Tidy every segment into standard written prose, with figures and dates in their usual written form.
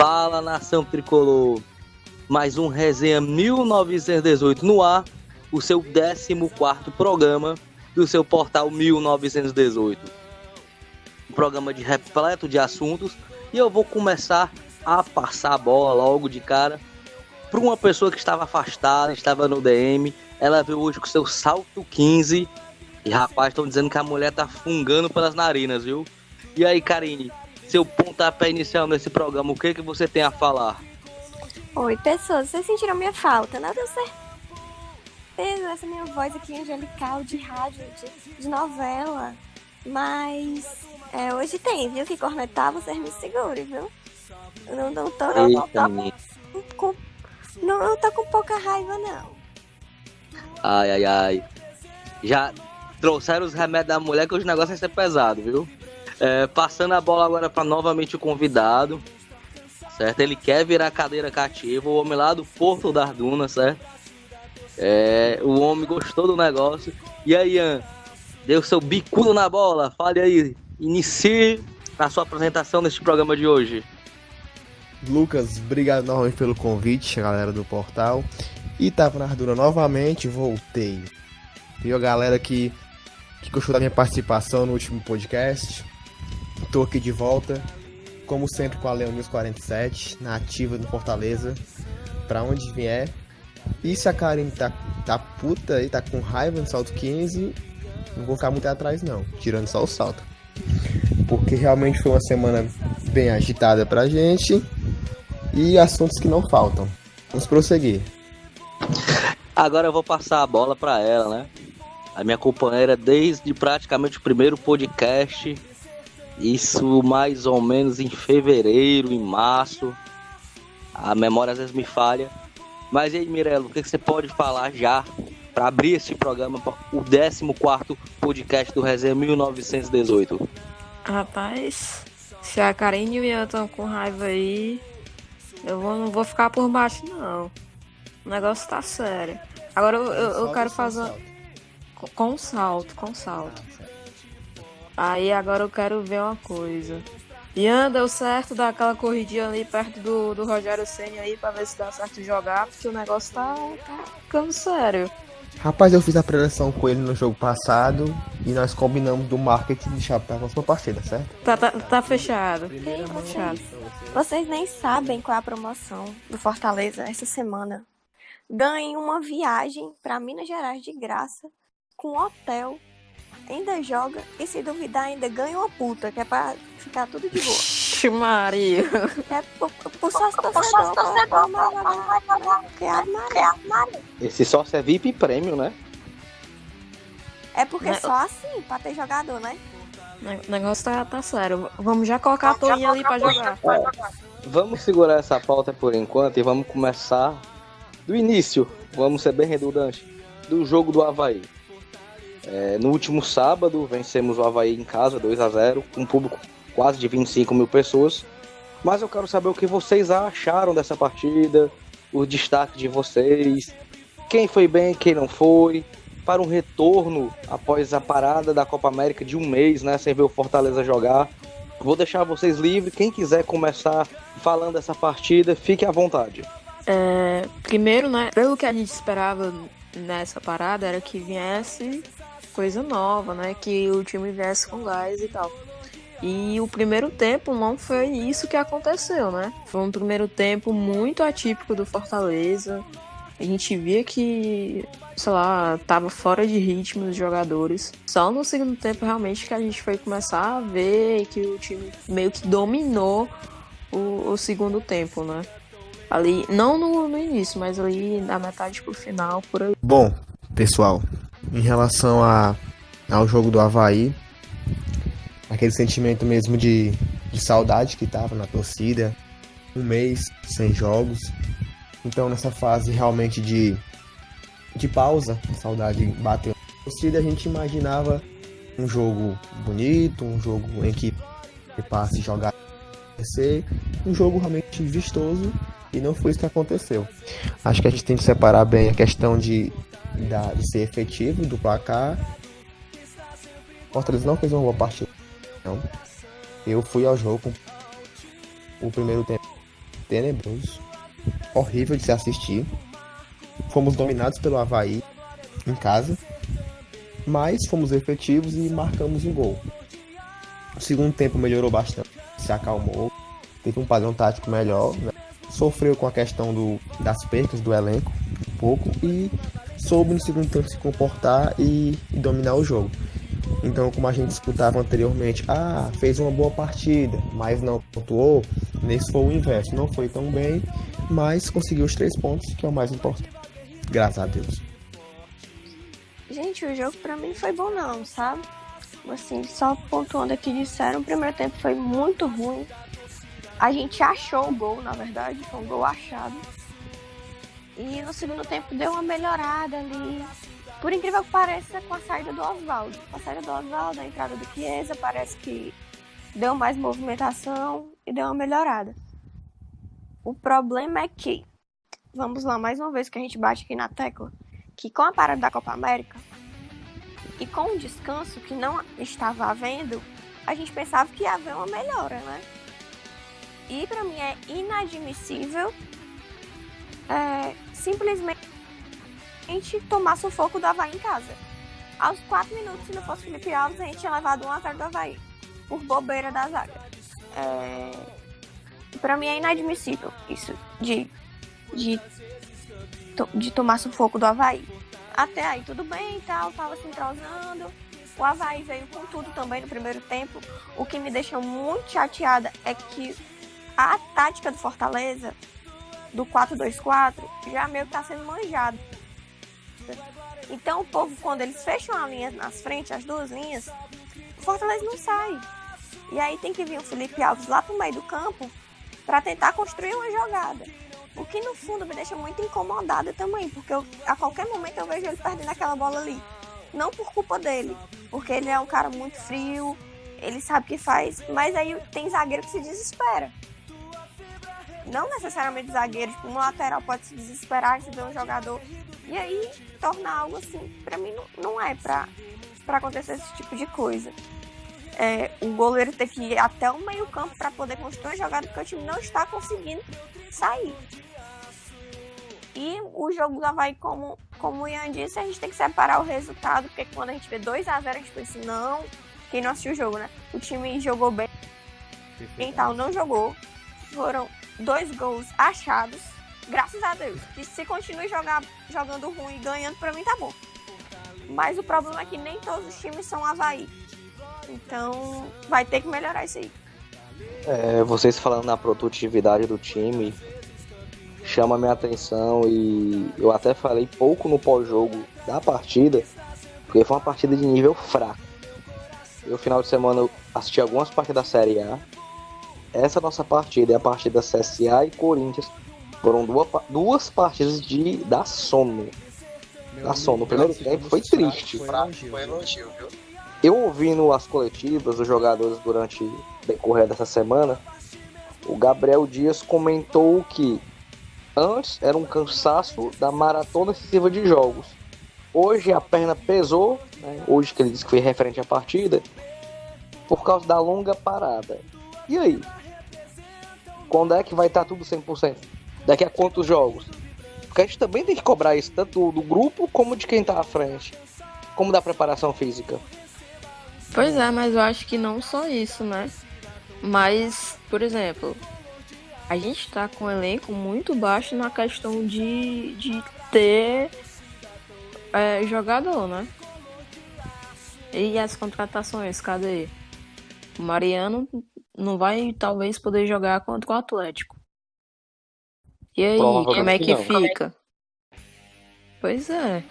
Fala, nação tricolor, mais um Resenha 1918 no ar, o seu 14º programa do seu portal 1918. Um programa de repleto de assuntos, e eu vou começar a passar a bola logo de cara para uma pessoa que estava afastada, estava no DM. Ela veio hoje com seu salto 15 e, rapaz, estão dizendo que a mulher tá fungando pelas narinas, viu? E aí, Karine, seu pontapé inicial nesse programa, o que você tem a falar? Oi, pessoas, vocês sentiram minha falta, não deu certeza? Essa minha voz aqui angelical de rádio, de novela. Mas hoje tem, viu? Que cornetar, vocês me segurem, viu? Eu não tô com pouca raiva, não. Ai. Já trouxeram os remédios da mulher que hoje o negócio vai ser pesado, viu? Passando a bola agora para novamente o convidado, certo? Ele quer virar cadeira cativa, o homem lá do Porto das Dunas, certo? O homem gostou do negócio. E aí, Ian, deu seu bicudo na bola, fale aí, inicie a sua apresentação neste programa de hoje. Lucas, obrigado novamente pelo convite, galera do portal. E tava na Ardura novamente, voltei. Viu a galera que gostou da minha participação no último podcast? Tô aqui de volta, como sempre com a Leão News 47, na ativa do Fortaleza, pra onde vier. E se a Karine tá puta e tá com raiva no salto 15, não vou ficar muito atrás não, tirando só o salto. Porque realmente foi uma semana bem agitada pra gente e assuntos que não faltam. Vamos prosseguir. Agora eu vou passar a bola pra ela, né? A minha companheira desde praticamente o primeiro podcast. Isso mais ou menos em fevereiro, em março. A memória às vezes me falha. Mas e aí, Mirella, o que você pode falar já para abrir esse programa, o 14º podcast do Resenha 1918? Rapaz, se a Karine e o Ian estão com raiva aí, eu não vou ficar por baixo, não. O negócio tá sério. Agora eu quero fazer... Com salto. Aí agora eu quero ver uma coisa. Ian, deu certo dar aquela corridinha ali perto do Rogério Ceni aí pra ver se dá certo jogar, porque o negócio tá ficando sério. Rapaz, eu fiz a preleção com ele no jogo passado e nós combinamos do marketing de chapa pra próxima partida, certo? Tá fechado. Tá fechado. Vocês nem sabem qual é a promoção do Fortaleza essa semana. Ganhem uma viagem pra Minas Gerais de graça, com hotel, ainda joga e se duvidar ainda ganha uma puta, que é pra ficar tudo de boa. Maria. É por sócio torcedor. Esse sócio é VIP Premium, né? É porque só assim, pra ter jogador, né? O negócio tá sério. Vamos já colocar a Toninha ali pra jogar. Vamos segurar essa pauta por enquanto e vamos começar do início. Vamos ser bem redundantes. Do jogo do Avaí. No último sábado, vencemos o Avaí em casa, 2-0, com um público quase de 25 mil pessoas. Mas eu quero saber o que vocês acharam dessa partida, os destaques de vocês, quem foi bem, quem não foi, para um retorno após a parada da Copa América de um mês, né, sem ver o Fortaleza jogar. Vou deixar vocês livres, quem quiser começar falando dessa partida, fique à vontade. Primeiro, né, pelo que a gente esperava nessa parada, era que viesse coisa nova, né? Que o time viesse com gás e tal. E o primeiro tempo não foi isso que aconteceu, né? Foi um primeiro tempo muito atípico do Fortaleza. A gente via que, sei lá, tava fora de ritmo dos jogadores. Só no segundo tempo, realmente, que a gente foi começar a ver que o time meio que dominou o segundo tempo, né? Ali, não no início, mas ali na metade pro final, por aí. Bom, pessoal, em relação ao jogo do Avaí, aquele sentimento mesmo de saudade que tava na torcida, um mês sem jogos. Então nessa fase realmente de pausa, a saudade bateu na torcida, a gente imaginava um jogo bonito, um jogo em que passe jogar, um jogo realmente vistoso, e não foi isso que aconteceu. Acho que a gente tem que separar bem a questão de ser efetivo do placar. O Fortaleza não fez uma boa partida. Não. Eu fui ao jogo com o primeiro tempo tenebroso, horrível de se assistir. Fomos dominados pelo Avaí em casa, mas fomos efetivos e marcamos um gol. O segundo tempo melhorou bastante, se acalmou, teve um padrão tático melhor, né? Sofreu com a questão das percas do elenco um pouco e soube no segundo tempo se comportar e dominar o jogo. Então, como a gente disputava anteriormente, fez uma boa partida, mas não pontuou, nesse foi o inverso, não foi tão bem, mas conseguiu os 3 pontos, que é o mais importante. Graças a Deus. Gente, o jogo pra mim foi bom não, sabe? Assim, só pontuando aqui disseram, o primeiro tempo foi muito ruim. A gente achou o gol, na verdade, foi um gol achado. E no segundo tempo deu uma melhorada ali. Por incrível que pareça, com a saída do Oswaldo. Com a saída do Oswaldo, a entrada do Chiesa, parece que deu mais movimentação e deu uma melhorada. O problema é que, vamos lá, mais uma vez que a gente bate aqui na tecla, que com a parada da Copa América e com o descanso que não estava havendo, a gente pensava que ia haver uma melhora, né? E pra mim é inadmissível simplesmente tomar sufoco do Avaí em casa. Aos 4 minutos, se não fosse Felipe Alves, a gente tinha levado 1-0 do Avaí, por bobeira da zaga. Pra mim é inadmissível isso, de tomar sufoco do Avaí. Até aí tudo bem e tal, tava se entrosando. O Avaí veio com tudo também no primeiro tempo. O que me deixou muito chateada é que a tática do Fortaleza, do 4-2-4, já meio que tá sendo manjada. Então o povo, quando eles fecham a linha nas frentes, as duas linhas, o Fortaleza não sai. E aí tem que vir o Felipe Alves lá pro meio do campo para tentar construir uma jogada. O que no fundo me deixa muito incomodada também, porque a qualquer momento eu vejo ele perdendo aquela bola ali. Não por culpa dele, porque ele é um cara muito frio, ele sabe o que faz, mas aí tem zagueiro que se desespera. Não necessariamente zagueiro, tipo, um lateral pode se desesperar e ver um jogador. E aí torna algo assim, pra mim não é pra acontecer esse tipo de coisa. O goleiro tem que ir até o meio campo para poder construir uma jogada, porque o time não está conseguindo sair. E o jogo do Avaí, como o Ian disse, a gente tem que separar o resultado, porque quando a gente vê 2-0, a gente pensa, não, quem não assistiu o jogo, né? O time jogou bem, quem tal não jogou. Foram 2 gols achados, graças a Deus. Que se continue jogando ruim e ganhando, pra mim tá bom. Mas o problema é que nem todos os times são Avaí. Então, vai ter que melhorar isso aí. Vocês falando na produtividade do time chama a minha atenção, e eu até falei pouco no pós-jogo da partida, porque foi uma partida de nível fraco. No final de semana eu assisti algumas partidas da Série A. Essa nossa partida é a partida CSA e Corinthians. Foram duas partidas da sono. O primeiro tempo foi triste. Foi elogio, viu? Eu ouvindo as coletivas dos jogadores durante o decorrer dessa semana, o Gabriel Dias comentou que antes era um cansaço da maratona excessiva de jogos. Hoje a perna pesou, né? Hoje que ele disse que foi referente à partida, por causa da longa parada. E aí? Quando é que vai estar tudo 100%? Daqui a quantos jogos? Porque a gente também tem que cobrar isso tanto do grupo como de quem está à frente, como da preparação física. Pois é, mas eu acho que não só isso, né? Mas, por exemplo, a gente tá com um elenco muito baixo na questão de ter jogador, né? E as contratações, cadê? O Mariano não vai, talvez, poder jogar contra o Atlético. E aí, como é que fica? Pois é.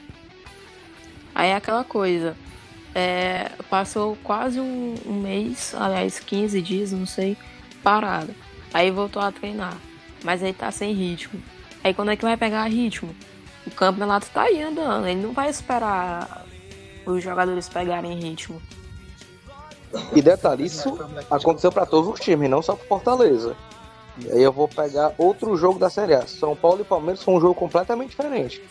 Aí é aquela coisa. Passou quase um mês, aliás, 15 dias, não sei, parado. Aí voltou a treinar, mas aí tá sem ritmo. Aí quando é que vai pegar ritmo? O campeonato tá aí andando, ele não vai esperar os jogadores pegarem ritmo. E detalhe, isso aconteceu para todos os times, não só pro Fortaleza. E aí eu vou pegar outro jogo da Série A. São Paulo e Palmeiras foi um jogo completamente diferente.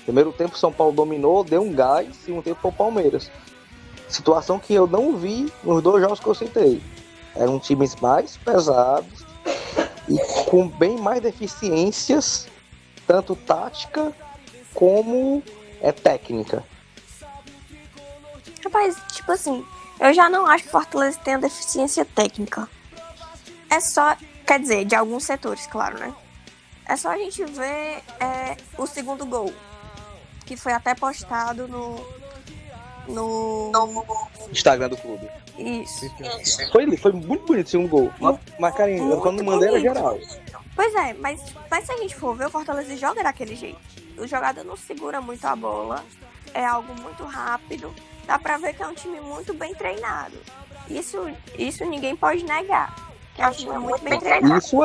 Primeiro tempo São Paulo dominou, deu um gás, segundo tempo foi o Palmeiras. Situação que eu não vi nos 2 jogos que eu citei. Eram times mais pesados e com bem mais deficiências, tanto tática como técnica. Rapaz, tipo assim, eu já não acho que o Fortaleza tenha deficiência técnica. É só, quer dizer, de alguns setores, claro, né? É só a gente ver o segundo gol, que foi até postado no Instagram do clube. Isso. Foi muito bonito o segundo gol. Mas Karine, quando mandei era geral. Pois é, mas se a gente for ver, o Fortaleza joga daquele jeito. O jogador não segura muito a bola, é algo muito rápido. Dá pra ver que é um time muito bem treinado. Isso ninguém pode negar. Que é um time muito bem treinado. Isso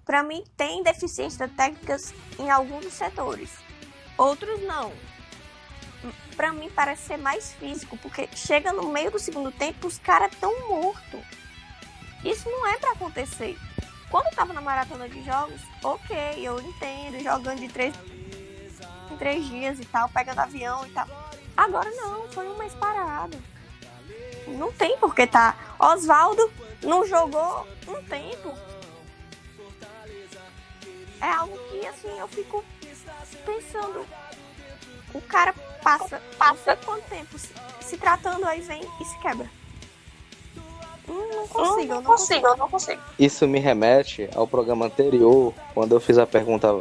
Pra mim, tem deficiências técnicas em alguns dos setores. Outros não. Pra mim, parece ser mais físico, porque chega no meio do segundo tempo, os caras tão mortos. Isso não é pra acontecer. Quando eu tava na maratona de jogos, ok, eu entendo, jogando de 3 em 3 dias e tal, pegando avião e tal. Agora não, foi um mês parado. Não tem porque tá. Osvaldo não jogou um tempo. É algo que, assim, eu fico pensando. O cara passa quanto tempo se tratando, aí vem e se quebra. Eu não consigo. Isso me remete ao programa anterior, quando eu fiz a pergunta,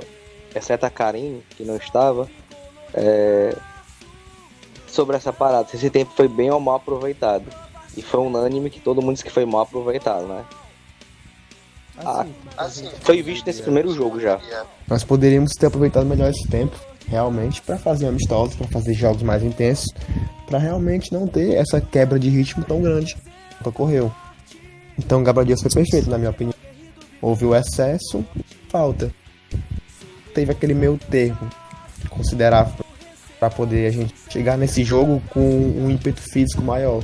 exceto a Karine, que não estava, sobre essa parada, se esse tempo foi bem ou mal aproveitado. E foi unânime que todo mundo disse que foi mal aproveitado, né? Foi visto nesse primeiro jogo já. Nós poderíamos ter aproveitado melhor esse tempo, realmente, para fazer amistosos, para fazer jogos mais intensos, para realmente não ter essa quebra de ritmo tão grande que ocorreu. Então, o Gabriel Dias foi perfeito, na minha opinião. Houve o excesso, falta. Teve aquele meio termo considerável para poder a gente chegar nesse jogo com um ímpeto físico maior.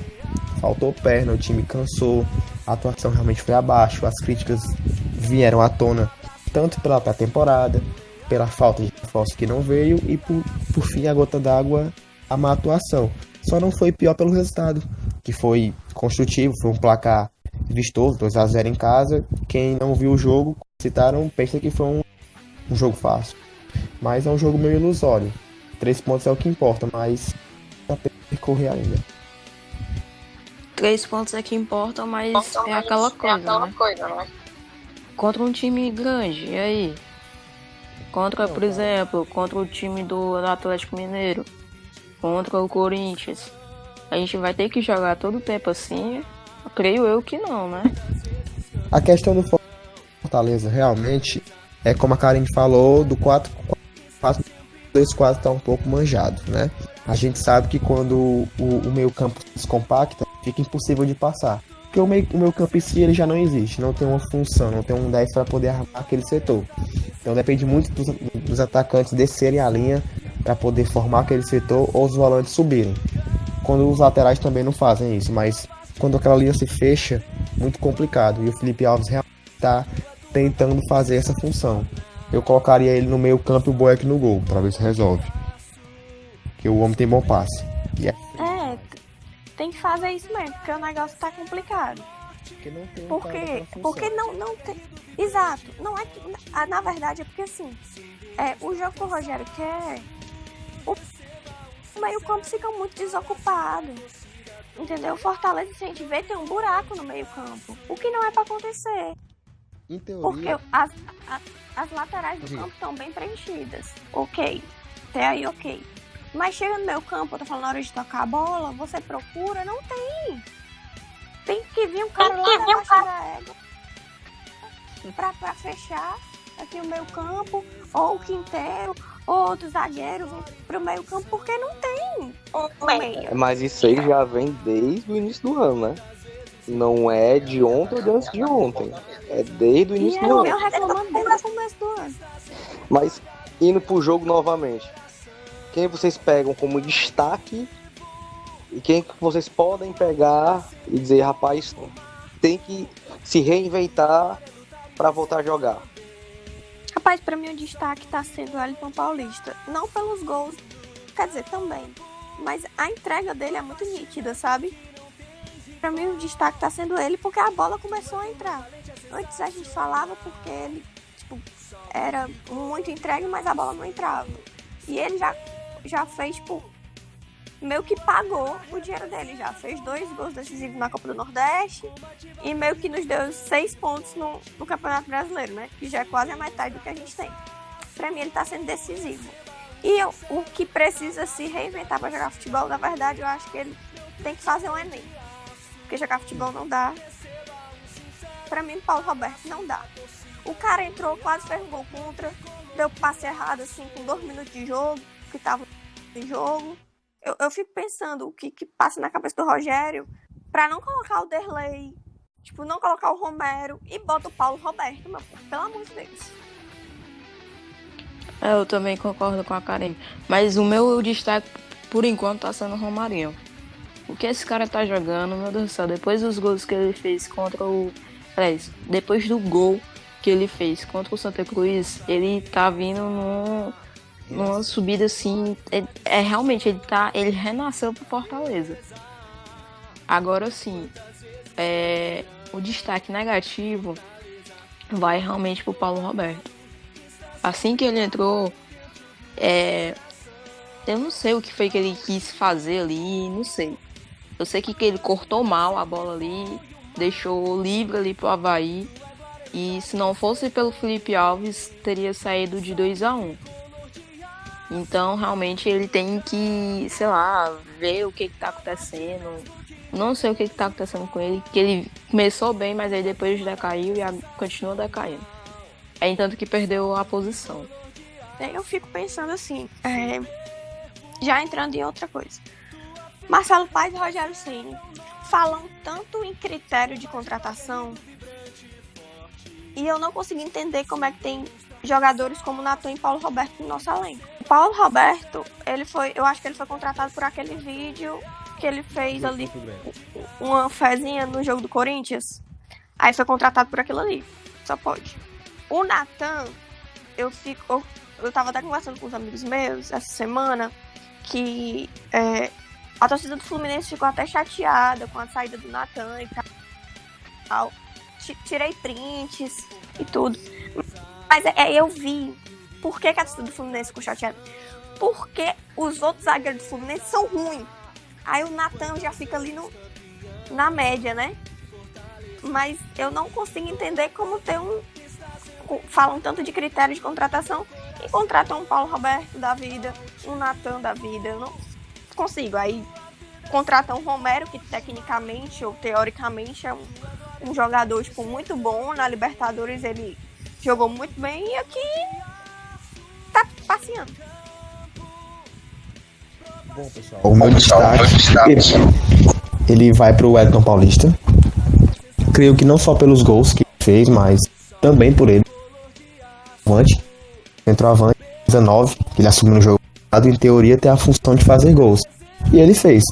Faltou perna, o time cansou, a atuação realmente foi abaixo, as críticas vieram à tona, tanto pela pré-temporada, pela falta de reforço que não veio e por fim a gota d'água, a má atuação. Só não foi pior pelo resultado, que foi construtivo, foi um placar vistoso, 2-0 em casa. Quem não viu o jogo, pensa que foi um jogo fácil. Mas é um jogo meio ilusório. 3 pontos é o que importa, mas vai ter que correr ainda. 3 pontos é que importam, mas é aquela coisa, né? Contra um time grande, e aí? Por exemplo, contra o time do Atlético Mineiro, contra o Corinthians, a gente vai ter que jogar todo o tempo assim? Creio eu que não, né? A questão do Fortaleza realmente é como a Karine falou, do 4-2-4 tá um pouco manjado, né? A gente sabe que quando o meio campo se descompacta, fica impossível de passar. Porque o meio campo em si ele já não existe, não tem uma função, não tem um 10 para poder armar aquele setor. Então depende muito dos atacantes descerem a linha para poder formar aquele setor ou os volantes subirem. Quando os laterais também não fazem isso, mas quando aquela linha se fecha, muito complicado. E o Felipe Alves realmente está tentando fazer essa função. Eu colocaria ele no meio campo e o Boeck no gol, para ver se resolve. Porque o homem tem bom passe. Tem que fazer isso mesmo, porque o negócio tá complicado. Porque não tem. Exato. Não é que. Na verdade é porque assim. O jogo que o Rogério quer. O meio-campo fica muito desocupado. Entendeu? O Fortaleza, se a gente vê, tem um buraco no meio-campo. O que não é pra acontecer. Em teoria. Porque as laterais do campo estão bem preenchidas. Ok. Até aí, ok. Mas chega no meu campo, eu tô falando na hora de tocar a bola, você procura, não tem. Tem que vir um cara lá da baixa da égua pra fechar aqui o meio campo, ou o Quinteiro, ou outro zagueiro vir pro meio campo, porque não tem o meio. Mas isso aí já vem desde o início do ano, né? Não é de ontem ou de antes de ontem. É desde o início do ano. Eu reclamando desde o começo do ano. Mas, indo pro jogo novamente, quem vocês pegam como destaque e quem vocês podem pegar e dizer, rapaz, tem que se reinventar para voltar a jogar? Rapaz, pra mim o destaque tá sendo o Wellington Paulista. Não pelos gols, quer dizer, também. Mas a entrega dele é muito nítida, sabe? Pra mim o destaque tá sendo ele porque a bola começou a entrar. Antes a gente falava porque ele, tipo, era muito entregue, mas a bola não entrava. E ele já fez, tipo, meio que pagou o dinheiro dele já. Fez 2 gols decisivos na Copa do Nordeste e meio que nos deu 6 pontos no Campeonato Brasileiro, né? Que já é quase a metade do que a gente tem. Pra mim, ele tá sendo decisivo. E o que precisa se reinventar pra jogar futebol, na verdade, eu acho que ele tem que fazer um Enem. Porque jogar futebol não dá. Pra mim, Paulo Roberto não dá. O cara entrou, quase fez um gol contra, deu passe errado, assim, com 2 minutos de jogo, que tava em jogo. Eu fico pensando o que passa na cabeça do Rogério pra não colocar o Derlei, tipo, não colocar o Romero e bota o Paulo Roberto, meu povo, pelo amor de Deus. Eu também concordo com a Karen. Mas o meu destaque, por enquanto, tá sendo o Romarinho. O que esse cara tá jogando, meu Deus do céu. Depois dos gols que ele fez contra o... Depois do gol que ele fez contra o Santa Cruz, ele tá vindo numa subida assim. Realmente, ele renasceu pro Fortaleza. Agora sim, o destaque negativo vai realmente pro Paulo Roberto. Assim que ele entrou, eu não sei o que foi que ele quis fazer ali, não sei. Eu sei que ele cortou mal a bola ali, deixou livre ali pro Avaí. E se não fosse pelo Felipe Alves, teria saído de 2-1. Então, realmente, ele tem que, sei lá, ver o que tá acontecendo. Não sei o que tá acontecendo com ele, que ele começou bem, mas aí depois decaiu e continua decaindo. Tanto que perdeu a posição. Eu fico pensando assim, já entrando em outra coisa. Marcelo Paes e Rogério Ceni falam tanto em critério de contratação e eu não consigo entender como é que tem jogadores como Natan e Paulo Roberto no nosso elenco. O Paulo Roberto, eu acho que ele foi contratado por aquele vídeo que ele fez ali, uma fezinha no jogo do Corinthians. Aí foi contratado por aquilo ali, só pode. O Natan, eu tava até conversando com os amigos meus essa semana que a torcida do Fluminense ficou até chateada com a saída do Natan e tal. Tirei prints e tudo. Mas eu vi por que a torcida do Fluminense ficou chateada. Porque os outros zagueiros do Fluminense são ruins. Aí o Natan já fica ali na média, né? Mas eu não consigo entender como falam tanto de critério de contratação e contratam um Paulo Roberto da vida, um Natan da vida. Eu não consigo. Aí contratam um Romero, que tecnicamente ou teoricamente é um jogador tipo, muito bom. Na Libertadores ele jogou muito bem e aqui tá passeando. Bom, pessoal, o meu destaque ele vai pro Wellington Paulista. Creio que não só pelos gols que ele fez, mas também por ele. Centroavante 19, que ele assumiu no jogo, em teoria tem a função de fazer gols. E ele fez.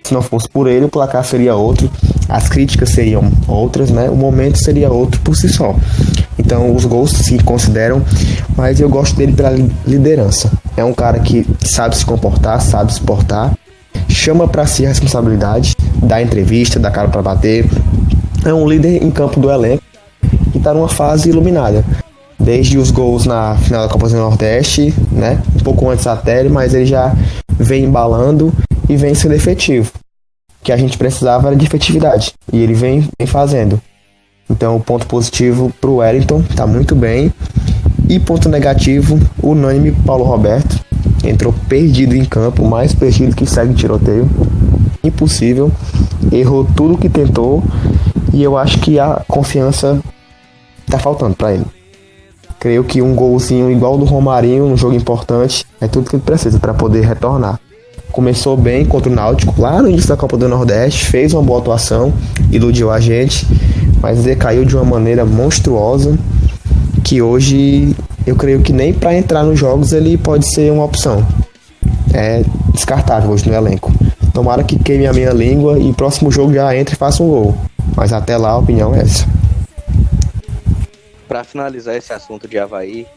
Se não fosse por ele, o placar seria outro, as críticas seriam outras, né? O momento seria outro por si só. Então os gols se consideram, mas eu gosto dele pela liderança. É um cara que sabe se comportar, sabe se portar, chama pra si a responsabilidade, dá entrevista, dá cara pra bater. É um líder em campo do elenco e tá numa fase iluminada. Desde os gols na final da Copa do Nordeste, né? Um pouco antes até, mas ele já vem embalando e vem sendo efetivo. O que a gente precisava era de efetividade. E ele vem fazendo. Então, o ponto positivo pro Wellington, tá muito bem. E ponto negativo, unânime, Paulo Roberto. Entrou perdido em campo, mais perdido que segue tiroteio. Impossível. Errou tudo que tentou. E eu acho que a confiança tá faltando pra ele. Creio que um golzinho igual do Romarinho, num jogo importante, é tudo que ele precisa para poder retornar. Começou bem contra o Náutico, lá no início da Copa do Nordeste, fez uma boa atuação, iludiu a gente, mas decaiu de uma maneira monstruosa, que hoje eu creio que nem para entrar nos jogos ele pode ser uma opção. É descartável hoje no elenco. Tomara que queime a minha língua e próximo jogo já entre e faça um gol. Mas até lá a opinião é essa. Para finalizar esse assunto de Avaí,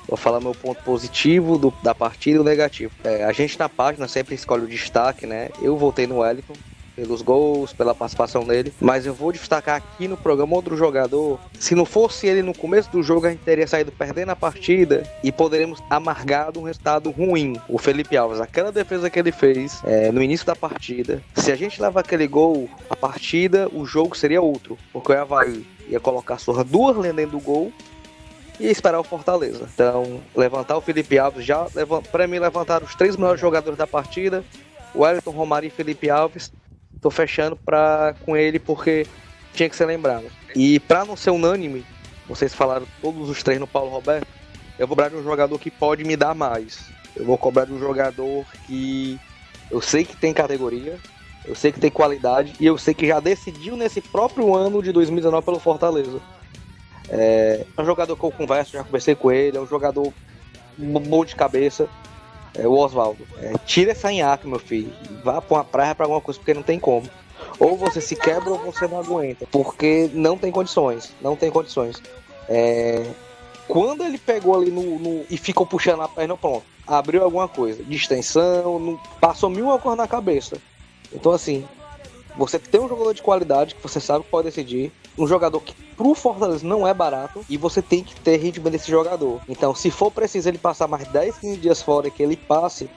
vou falar meu ponto positivo da partida e o negativo. A gente na página sempre escolhe o destaque, né? Eu voltei no Wellington, pelos gols, pela participação dele, mas eu vou destacar aqui no programa outro jogador. Se não fosse ele no começo do jogo, a gente teria saído perdendo a partida e poderíamos amargado um resultado ruim. O Felipe Alves, aquela defesa que ele fez no início da partida, se a gente levar aquele gol, a partida, o jogo seria outro, porque o Avaí ia colocar suas duas linhas dentro do gol e esperar o Fortaleza. Então, levantar o Felipe Alves, para mim, levantaram os 3 melhores jogadores da partida, o Wellington, Romarinho e Felipe Alves. Tô fechando com ele porque tinha que ser lembrado. E para não ser unânime, vocês falaram todos os 3 no Paulo Roberto, eu vou cobrar de um jogador que pode me dar mais. Eu vou cobrar de um jogador que eu sei que tem categoria, eu sei que tem qualidade e eu sei que já decidiu nesse próprio ano de 2019 pelo Fortaleza. É um jogador que eu converso, já conversei com ele, é um jogador bom de cabeça, o Oswaldo. Tira essa nhaca, meu filho, vá pra uma praia pra alguma coisa, porque não tem como. Ou você se quebra ou você não aguenta, porque não tem condições. Quando ele pegou ali e ficou puxando a perna, pronto, abriu alguma coisa, de extensão, passou 1000 coisas na cabeça. Então assim, você tem um jogador de qualidade que você sabe que pode decidir, um jogador que pro Fortaleza não é barato, e você tem que ter ritmo desse jogador. Então, se for preciso ele passar mais 10, 15 dias fora, que ele passe,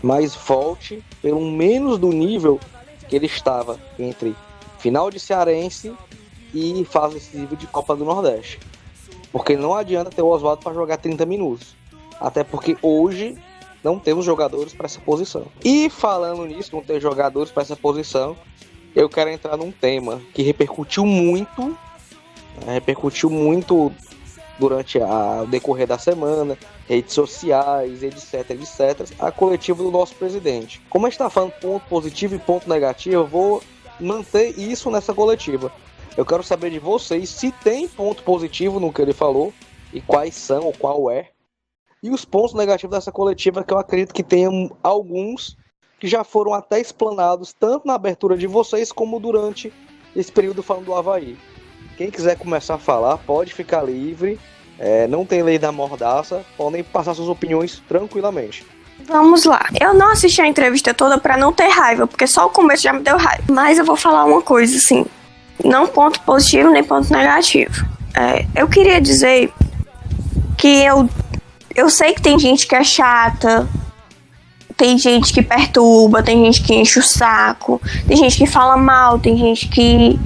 mas volte pelo menos do nível que ele estava entre final de Cearense e fase decisiva de Copa do Nordeste. Porque não adianta ter o Oswaldo para jogar 30 minutos. Até porque hoje não temos jogadores para essa posição. E falando nisso, não ter jogadores para essa posição, eu quero entrar num tema que repercutiu muito durante o decorrer da semana, redes sociais, etc, a coletiva do nosso presidente. Como a gente está falando ponto positivo e ponto negativo, eu vou manter isso nessa coletiva. Eu quero saber de vocês se tem ponto positivo no que ele falou, e quais são, ou qual é, e os pontos negativos dessa coletiva, que eu acredito que tenham alguns que já foram até explanados, tanto na abertura de vocês, como durante esse período falando do Avaí. Quem quiser começar a falar, pode ficar livre, não tem lei da mordaça, podem passar suas opiniões tranquilamente. Vamos lá. Eu não assisti a entrevista toda pra não ter raiva, porque só o começo já me deu raiva. Mas eu vou falar uma coisa, assim, não ponto positivo nem ponto negativo. Eu queria dizer que eu sei que tem gente que é chata, tem gente que perturba, tem gente que enche o saco, tem gente que fala mal, tem gente que,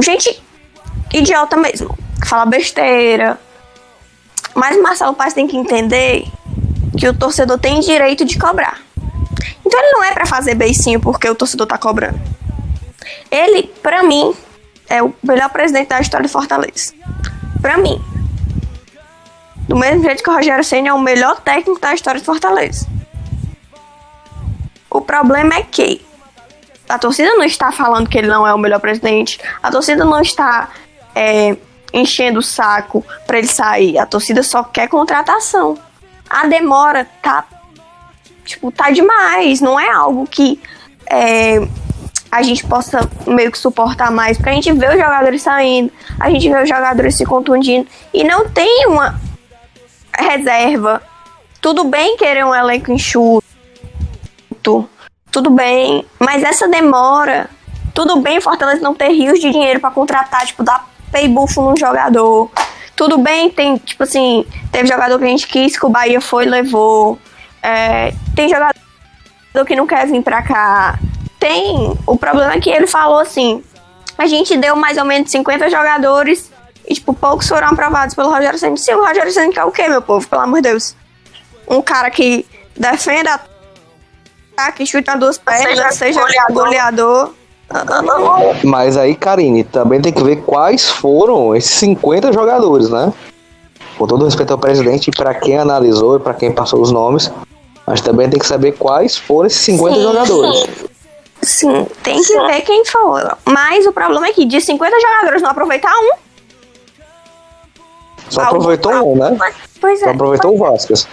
gente idiota mesmo, que fala besteira. Mas o Marcelo Paz tem que entender que o torcedor tem direito de cobrar. Então ele não é pra fazer beicinho porque o torcedor tá cobrando. Ele, pra mim, é o melhor presidente da história do Fortaleza. Pra mim. Do mesmo jeito que o Rogério Ceni é o melhor técnico da história do Fortaleza. O problema é que a torcida não está falando que ele não é o melhor presidente. A torcida não está enchendo o saco pra ele sair. A torcida só quer contratação. A demora tá demais. Não é algo que a gente possa meio que suportar mais. Porque a gente vê os jogadores saindo, a gente vê os jogadores se contundindo e não tem uma reserva. Tudo bem querer um elenco enxuto, tudo bem, mas essa demora. Tudo bem Fortaleza não ter rios de dinheiro pra contratar, dar pay buffo num jogador. Tudo bem, tem, teve jogador que a gente quis, que o Bahia foi e levou. Tem jogador que não quer vir pra cá. O problema é que ele falou assim, a gente deu mais ou menos 50 jogadores e, poucos foram aprovados pelo Rogério Ceni. Sim, o Rogério Ceni quer o quê, meu povo? Pelo amor de Deus. Um cara que defenda, que chute a duas pernas, seja goleador. Mas aí, Karine, também tem que ver quais foram esses 50 jogadores, né? Com todo respeito ao presidente, para quem analisou e para quem passou os nomes, mas também tem que saber quais foram esses 50 jogadores. Sim, tem que ver quem for. Mas o problema é que de 50 jogadores não aproveitar um. Só aproveitou um, né? Pois é. Só aproveitou o Vasquez.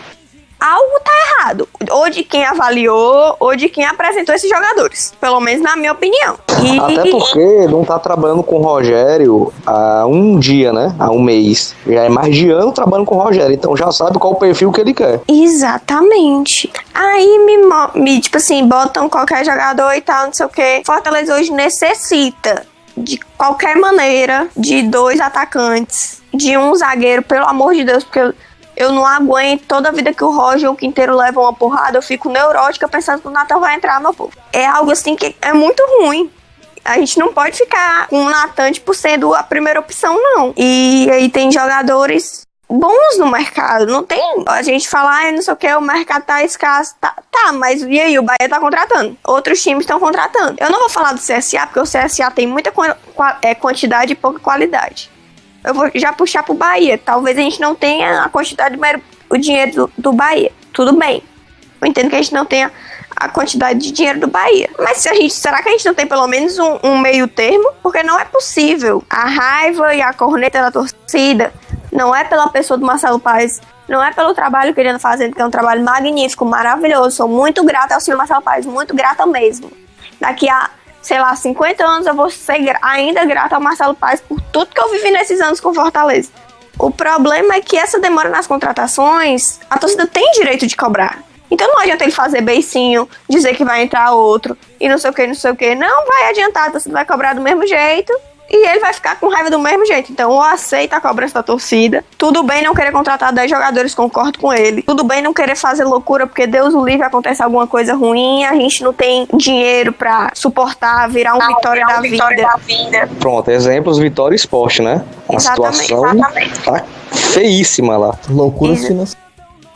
algo tá errado. Ou de quem avaliou, ou de quem apresentou esses jogadores. Pelo menos na minha opinião. Até porque não tá trabalhando com o Rogério há um dia, né? Há um mês. Já é mais de ano trabalhando com o Rogério. Então já sabe qual o perfil que ele quer. Exatamente. Aí tipo assim, botam qualquer jogador e tal, não sei o que. Fortaleza hoje necessita, de qualquer maneira, de 2 atacantes, de um zagueiro, pelo amor de Deus, porque eu não aguento. Toda vida que o Roger ou o Quinteiro levam uma porrada, eu fico neurótica pensando que o Nathan vai entrar, meu povo. É algo assim que é muito ruim. A gente não pode ficar com o Nathan, tipo, sendo a primeira opção, não. E aí tem jogadores bons no mercado. Não tem... A gente fala, não sei o que, o mercado tá escasso. Tá, mas e aí? O Bahia tá contratando. Outros times estão contratando. Eu não vou falar do CSA, porque o CSA tem muita quantidade e pouca qualidade. Eu vou já puxar pro Bahia. Talvez a gente não tenha a quantidade, o dinheiro do Bahia. Tudo bem. Eu entendo que a gente não tenha a quantidade de dinheiro do Bahia. Mas será que a gente não tem pelo menos um meio termo? Porque não é possível. A raiva e a corneta da torcida não é pela pessoa do Marcelo Paes, não é pelo trabalho que ele anda fazendo, que é um trabalho magnífico, maravilhoso. Sou muito grata ao senhor Marcelo Paes, muito grata mesmo. Daqui a, 50 anos eu vou ser ainda grata ao Marcelo Paes por tudo que eu vivi nesses anos com Fortaleza. O problema é que essa demora nas contratações, a torcida tem direito de cobrar. Então não adianta ele fazer beicinho, dizer que vai entrar outro, e não sei o que. Não vai adiantar, a torcida vai cobrar do mesmo jeito, e ele vai ficar com raiva do mesmo jeito. Então, ou aceita a cobrança da torcida. Tudo bem não querer contratar 10 jogadores, concordo com ele. Tudo bem não querer fazer loucura, porque Deus o livre, acontece alguma coisa ruim, a gente não tem dinheiro pra suportar, virar um Vitória da vida. Pronto, exemplos, Vitória Sport, né? A situação tá feíssima lá. Loucura financeira.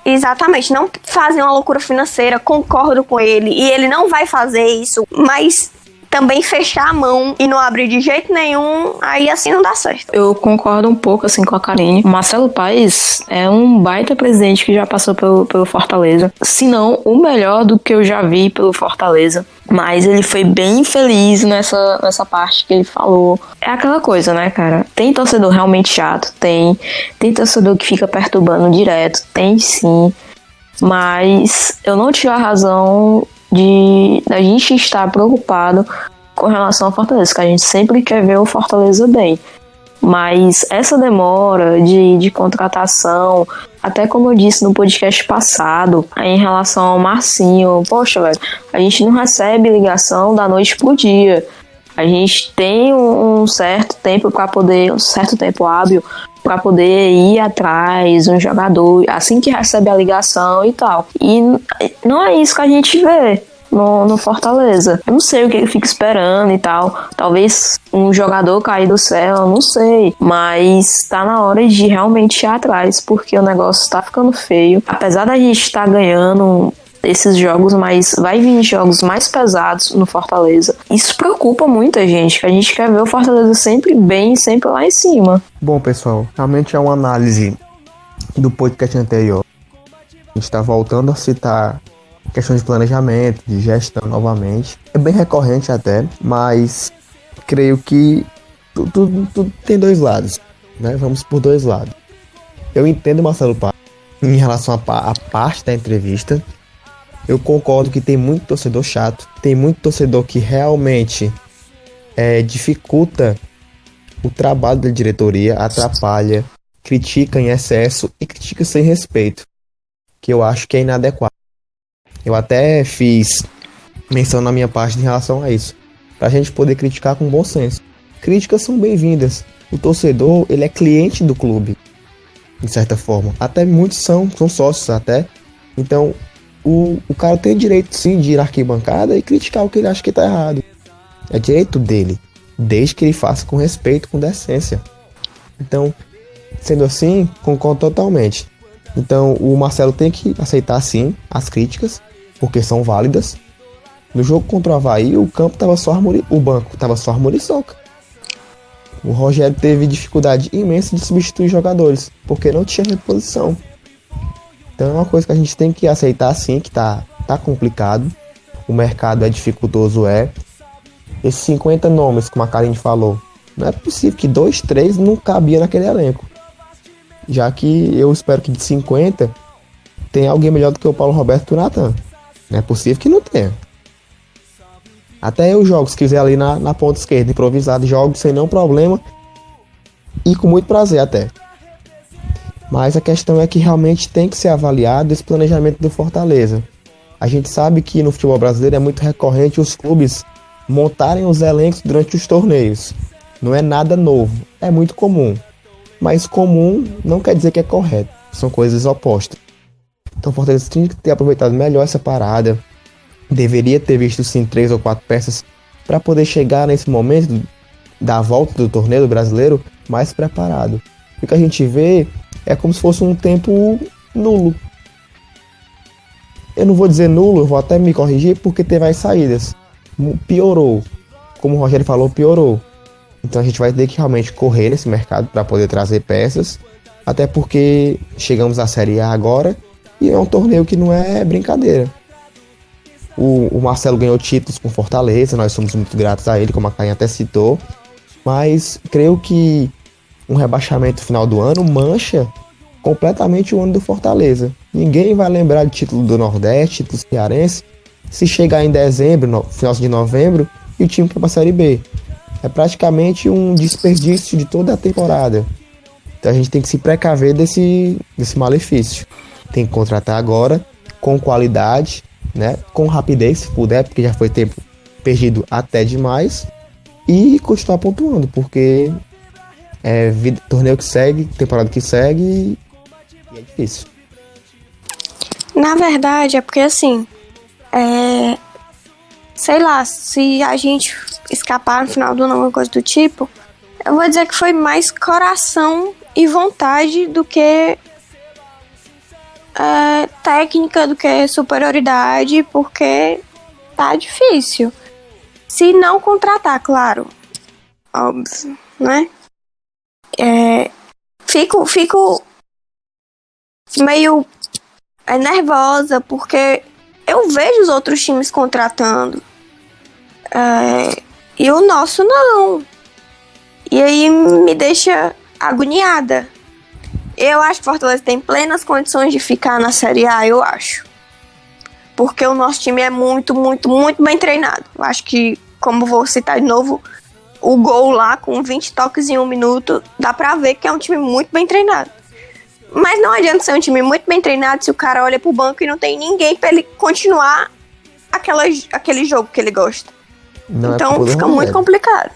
Exatamente, não fazer uma loucura financeira, concordo com ele, e ele não vai fazer isso, mas também fechar a mão e não abrir de jeito nenhum, aí assim não dá certo. Eu concordo um pouco assim com a Karine. O Marcelo Paes é um baita presidente que já passou pelo Fortaleza, se não o melhor do que eu já vi pelo Fortaleza. Mas ele foi bem infeliz nessa parte que ele falou. É aquela coisa, né, cara? Tem torcedor realmente chato, tem torcedor que fica perturbando direto, tem sim. Mas eu não tiro a razão da gente estar preocupado com relação ao Fortaleza, que a gente sempre quer ver o Fortaleza bem. Mas essa demora de contratação, até como eu disse no podcast passado, em relação ao Marcinho, poxa, velho, a gente não recebe ligação da noite pro dia. A gente tem um certo tempo hábil para poder ir atrás um jogador assim que recebe a ligação e tal. E não é isso que a gente vê no Fortaleza. Eu não sei o que ele fica esperando e tal. Talvez um jogador cair do céu, eu não sei. Mas tá na hora de realmente ir atrás, porque o negócio tá ficando feio. Apesar da gente estar ganhando esses jogos, mas vai vir jogos mais pesados no Fortaleza. Isso preocupa muita gente, que a gente quer ver o Fortaleza sempre bem, sempre lá em cima. Bom, pessoal, realmente é uma análise do podcast anterior. A gente tá voltando a citar questões de planejamento, de gestão novamente. É bem recorrente até, mas creio que tudo tem dois lados, né? Vamos por dois lados. Eu entendo o Marcelo Paes em relação à parte da entrevista. Eu concordo que tem muito torcedor chato, tem muito torcedor que realmente dificulta o trabalho da diretoria, atrapalha, critica em excesso e critica sem respeito, que eu acho que é inadequado. Eu até fiz menção na minha parte em relação a isso, pra gente poder criticar com bom senso. Críticas são bem-vindas. O torcedor, ele é cliente do clube, de certa forma. Até muitos são sócios até. Então, o cara tem o direito sim de ir à arquibancada e criticar o que ele acha que tá errado. É direito dele, desde que ele faça com respeito, com decência. Então, sendo assim, concordo totalmente. Então, o Marcelo tem que aceitar sim as críticas, porque são válidas. No jogo contra o Avaí, o banco tava só a muriçoca. O Rogério teve dificuldade imensa de substituir jogadores, porque não tinha reposição. Então é uma coisa que a gente tem que aceitar sim, que tá complicado. O mercado é dificultoso, Esses 50 nomes, como a Karine falou, não é possível que 2, 3 não cabia naquele elenco. Já que eu espero que de 50, tem alguém melhor do que o Paulo Roberto e o Natan. Não é possível que não tenha. Até eu jogo, se quiser, ali na ponta esquerda, improvisado, jogo sem nenhum problema. E com muito prazer até. Mas a questão é que realmente tem que ser avaliado esse planejamento do Fortaleza. A gente sabe que no futebol brasileiro é muito recorrente os clubes montarem os elencos durante os torneios. Não é nada novo, é muito comum. Mas comum não quer dizer que é correto, são coisas opostas. Então o Fortaleza tinha que ter aproveitado melhor essa parada. Deveria ter visto sim 3 ou 4 peças para poder chegar nesse momento da volta do torneio do brasileiro mais preparado. O que a gente vê é como se fosse um tempo nulo. Eu não vou dizer nulo, eu vou até me corrigir porque teve as saídas. Piorou. Como o Rogério falou, piorou. Então a gente vai ter que realmente correr nesse mercado para poder trazer peças. Até porque chegamos à Série A agora e é um torneio que não é brincadeira. O Marcelo ganhou títulos com Fortaleza, nós somos muito gratos a ele, como a Cainha até citou. Mas creio que um rebaixamento no final do ano mancha completamente o ano do Fortaleza. Ninguém vai lembrar de título do Nordeste, título cearense, se chegar em dezembro, no final de novembro, e o time for para a Série B. É praticamente um desperdício de toda a temporada. Então a gente tem que se precaver desse malefício. Tem que contratar agora, com qualidade, né? Com rapidez, se puder, porque já foi tempo perdido até demais. E continuar pontuando, porque é torneio que segue, temporada que segue, e é difícil. Na verdade, é porque assim, sei lá, se a gente escapar no final do ano, alguma coisa do tipo, eu vou dizer que foi mais coração e vontade do que técnica, do que superioridade, porque tá difícil. Se não contratar, claro, óbvio, né? Fico meio nervosa, porque eu vejo os outros times contratando e o nosso não. E aí me deixa agoniada. Eu acho que o Fortaleza tem plenas condições de ficar na Série A, eu acho. Porque o nosso time é muito, muito, muito bem treinado. Eu acho que, como vou citar de novo, o gol lá com 20 toques em 1 minuto, dá pra ver que é um time muito bem treinado. Mas não adianta ser um time muito bem treinado se o cara olha pro banco e não tem ninguém pra ele continuar aquele jogo que ele gosta. Não então fica muito complicado.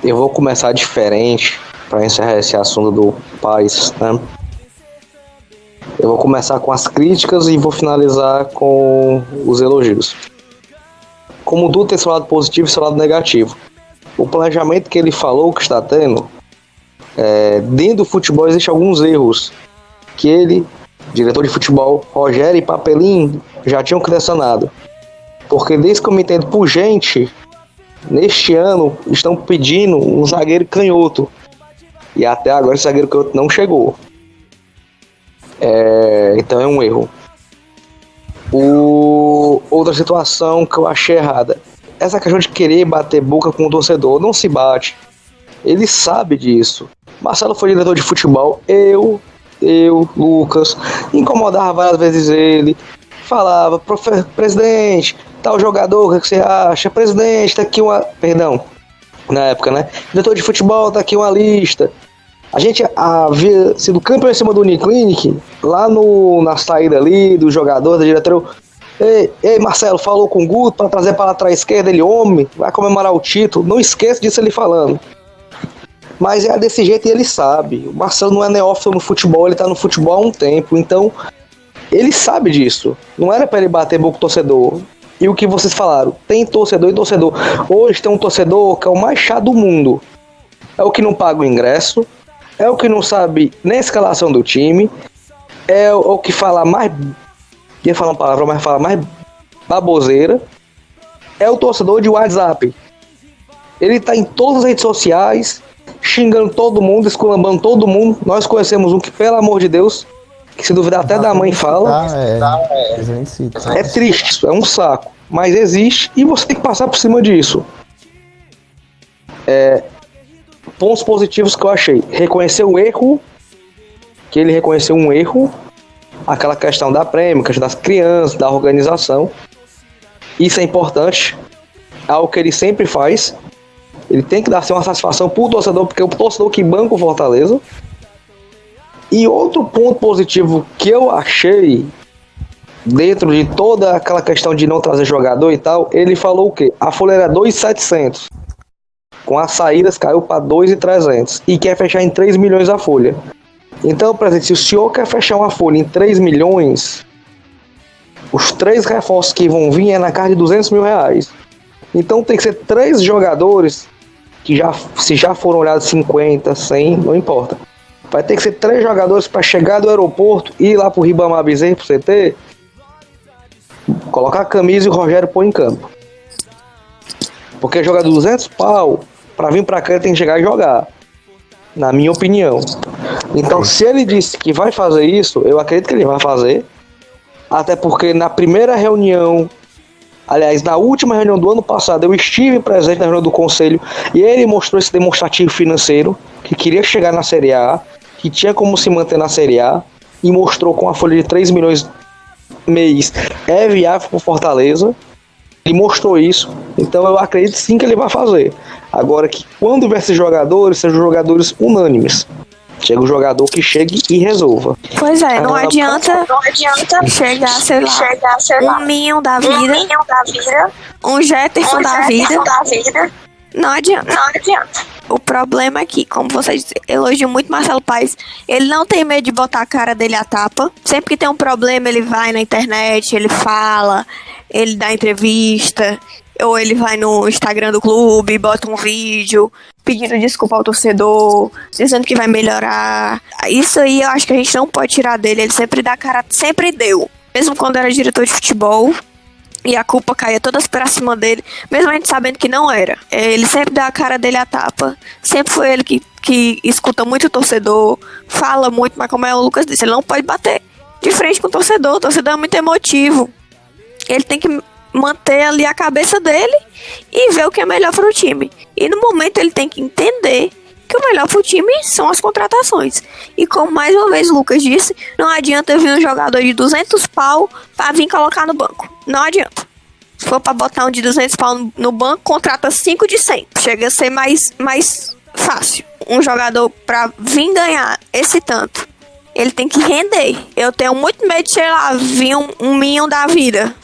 Eu vou começar diferente para encerrar esse assunto do Paes, né? Eu vou começar com as críticas e vou finalizar com os elogios. Como tudo tem seu lado positivo e seu lado negativo. O planejamento que ele falou que está tendo, dentro do futebol existem alguns erros que ele, diretor de futebol, Rogério e Papelinho já tinham questionado. Porque desde que eu me entendo por gente, neste ano estão pedindo um zagueiro canhoto. E até agora esse zagueiro canhoto não chegou. Então é um erro. Outra situação que eu achei errada. Essa questão de querer bater boca com o torcedor. Não se bate. Ele sabe disso. Marcelo foi diretor de futebol. Eu, Lucas, incomodava várias vezes ele. Falava, presidente, tal jogador, o que você acha? Presidente, tá aqui uma... Perdão, na época, né? Diretor de futebol, tá aqui uma lista. A gente havia sido campeão em cima do Uniclinic, lá na saída ali, do jogador, da diretoria. Ei, Marcelo, falou com o Guto pra trazer para trás esquerda, ele, homem, vai comemorar o título. Não esqueça disso ele falando. Mas é desse jeito e ele sabe. O Marcelo não é neófito no futebol, ele tá no futebol há um tempo, então ele sabe disso. Não era pra ele bater boca com o torcedor. E o que vocês falaram, tem torcedor e torcedor. Hoje tem um torcedor que é o mais chato do mundo. É o que não paga o ingresso, é o que não sabe nem a escalação do time, é o que fala mais... ia falar uma palavra, mas fala mais baboseira. É o torcedor de WhatsApp. Ele tá em todas as redes sociais, xingando todo mundo, esculambando todo mundo. Nós conhecemos um que, pelo amor de Deus, que se duvidar até da mãe fala. É triste, isso é um saco. Mas existe e você tem que passar por cima disso. Pontos positivos que eu achei. Reconhecer o erro que ele reconheceu um erro, aquela questão da prêmio, questão das crianças, da organização. Isso é importante, é algo que ele sempre faz. Ele tem que dar uma satisfação pro torcedor, porque é o torcedor que banca o Fortaleza. E outro ponto positivo que eu achei, dentro de toda aquela questão de não trazer jogador e tal, ele falou o quê? A folha era 2.700. Com as saídas caiu para 2.300. E quer fechar em 3 milhões a folha. Então, presidente, se o senhor quer fechar uma folha em 3 milhões, os 3 reforços que vão vir é na casa de 200 mil reais. Então tem que ser 3 jogadores que se já foram olhados 50, 100, não importa. Vai ter que ser 3 jogadores para chegar do aeroporto, ir lá pro Ribamar Bezerra, pro CT, colocar a camisa e o Rogério pôr em campo. Porque jogar 200 pau, pra vir pra cá ele tem que chegar e jogar. Na minha opinião. Então, se ele disse que vai fazer isso, eu acredito que ele vai fazer. Até porque na primeira reunião, aliás, na última reunião do ano passado, eu estive presente na reunião do conselho e ele mostrou esse demonstrativo financeiro, que queria chegar na Série A, que tinha como se manter na Série A, e mostrou com a folha de 3 milhões mês é viável para Fortaleza. Ele mostrou isso, então eu acredito sim que ele vai fazer. Agora que quando vier esses jogadores, sejam jogadores unânimes. Chega um jogador que chegue e resolva. Pois é, não adianta chegar, sei lá, um Minho da vida, um Jetterson da vida. Não adianta. O problema é que, como vocês elogiam muito Marcelo Paes, ele não tem medo de botar a cara dele à tapa. Sempre que tem um problema, ele vai na internet, ele fala, ele dá entrevista, ou ele vai no Instagram do clube, bota um vídeo pedindo desculpa ao torcedor, dizendo que vai melhorar. Isso aí eu acho que a gente não pode tirar dele. Ele sempre dá cara, sempre deu. Mesmo quando era diretor de futebol e a culpa caía todas pra cima dele, mesmo a gente sabendo que não era. Ele sempre dá a cara dele à tapa. Sempre foi ele que escuta muito o torcedor, fala muito, mas como é o Lucas disse, ele não pode bater de frente com o torcedor. O torcedor é muito emotivo. Ele tem que manter ali a cabeça dele e ver o que é melhor para o time. E no momento ele tem que entender que o melhor para o time são as contratações. E como mais uma vez o Lucas disse, não adianta vir um jogador de 200 pau para vir colocar no banco. Não adianta. Se for para botar um de 200 pau no banco, contrata 5 de 100. Chega a ser mais fácil. Um jogador para vir ganhar esse tanto, ele tem que render. Eu tenho muito medo de, sei lá, vir um Minho da vida,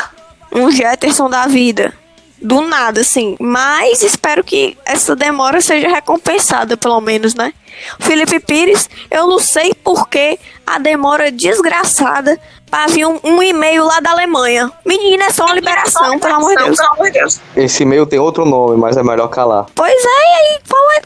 um Jetterson da vida, do nada, assim. Mas espero que essa demora seja recompensada, pelo menos, né? O Felipe Pires, eu não sei por que a demora desgraçada pra vir um e-mail lá da Alemanha. Menina, é só uma liberação, pelo amor de Deus. Esse e-mail tem outro nome, mas é melhor calar. Pois é, e aí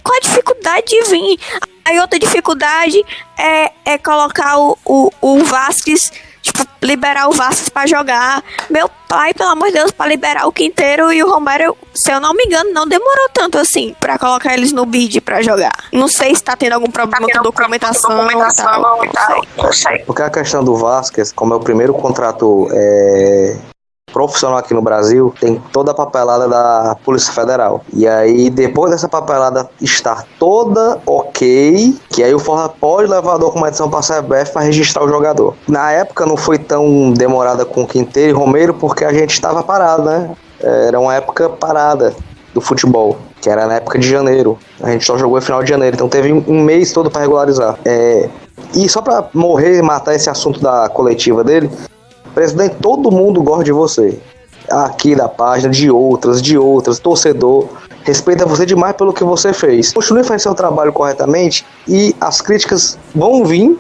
qual a dificuldade de vir? Aí outra dificuldade é colocar o Vasquez, tipo, liberar o Vasquez pra jogar. Meu pai, pelo amor de Deus, pra liberar o Quinteiro e o Romero, se eu não me engano, não demorou tanto assim pra colocar eles no bid pra jogar. Não sei se tá tendo algum problema com documentação e tal. Não sei. Porque a questão do Vasquez, como é o primeiro contrato profissional aqui no Brasil, tem toda a papelada da Polícia Federal. E aí, depois dessa papelada estar toda ok, que aí o Forra pode levar a documentação para a CBF para registrar o jogador. Na época não foi tão demorada com Quinteiro e Romero, porque a gente estava parado, né? Era uma época parada do futebol, que era na época de janeiro. A gente só jogou no final de janeiro, então teve um mês todo para regularizar. E só para matar esse assunto da coletiva dele, presidente, todo mundo gosta de você. Aqui da página, de outras, torcedor. Respeita você demais pelo que você fez. Continue fazendo seu trabalho corretamente e as críticas vão vir.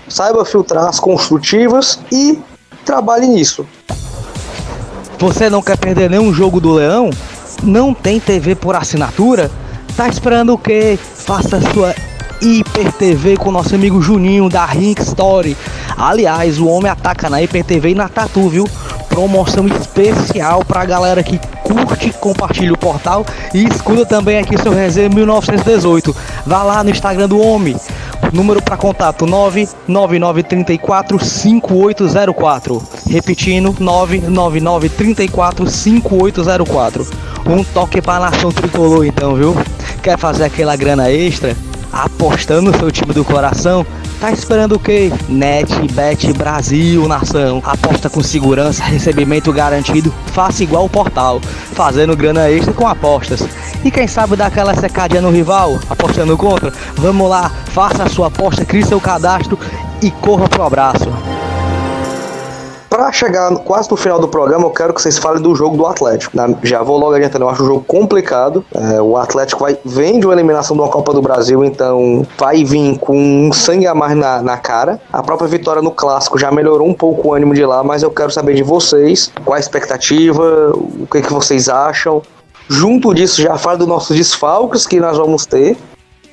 Saiba filtrar as construtivas e trabalhe nisso. Você não quer perder nenhum jogo do Leão? Não tem TV por assinatura? Tá esperando o quê? Faça sua Hiper TV com nosso amigo Juninho da Rink Story. Aliás, o homem ataca na Hiper TV e na Tatu, viu? Promoção especial pra galera que curte, compartilha o portal e escuta também aqui seu resenha 1918. Vá lá no Instagram do homem. Número para contato 999345804. Repetindo, 999345804. Um toque pra nação tricolor então, viu? Quer fazer aquela grana extra? Apostando no seu time do coração? Tá esperando o quê? NetBet Brasil, nação. Aposta com segurança, recebimento garantido. Faça igual o Portal, fazendo grana extra com apostas. E quem sabe dar aquela secadinha no rival, apostando contra? Vamos lá, faça a sua aposta, crie seu cadastro e corra pro abraço. Pra chegar quase no final do programa, eu quero que vocês falem do jogo do Atlético. Já vou logo adiantando, eu acho o jogo complicado. O Atlético vem de uma eliminação de uma Copa do Brasil, então vai vir com um sangue a mais na cara. A própria vitória no Clássico já melhorou um pouco o ânimo de lá, mas eu quero saber de vocês, qual a expectativa, o que vocês acham. Junto disso, já fala dos nossos desfalques que nós vamos ter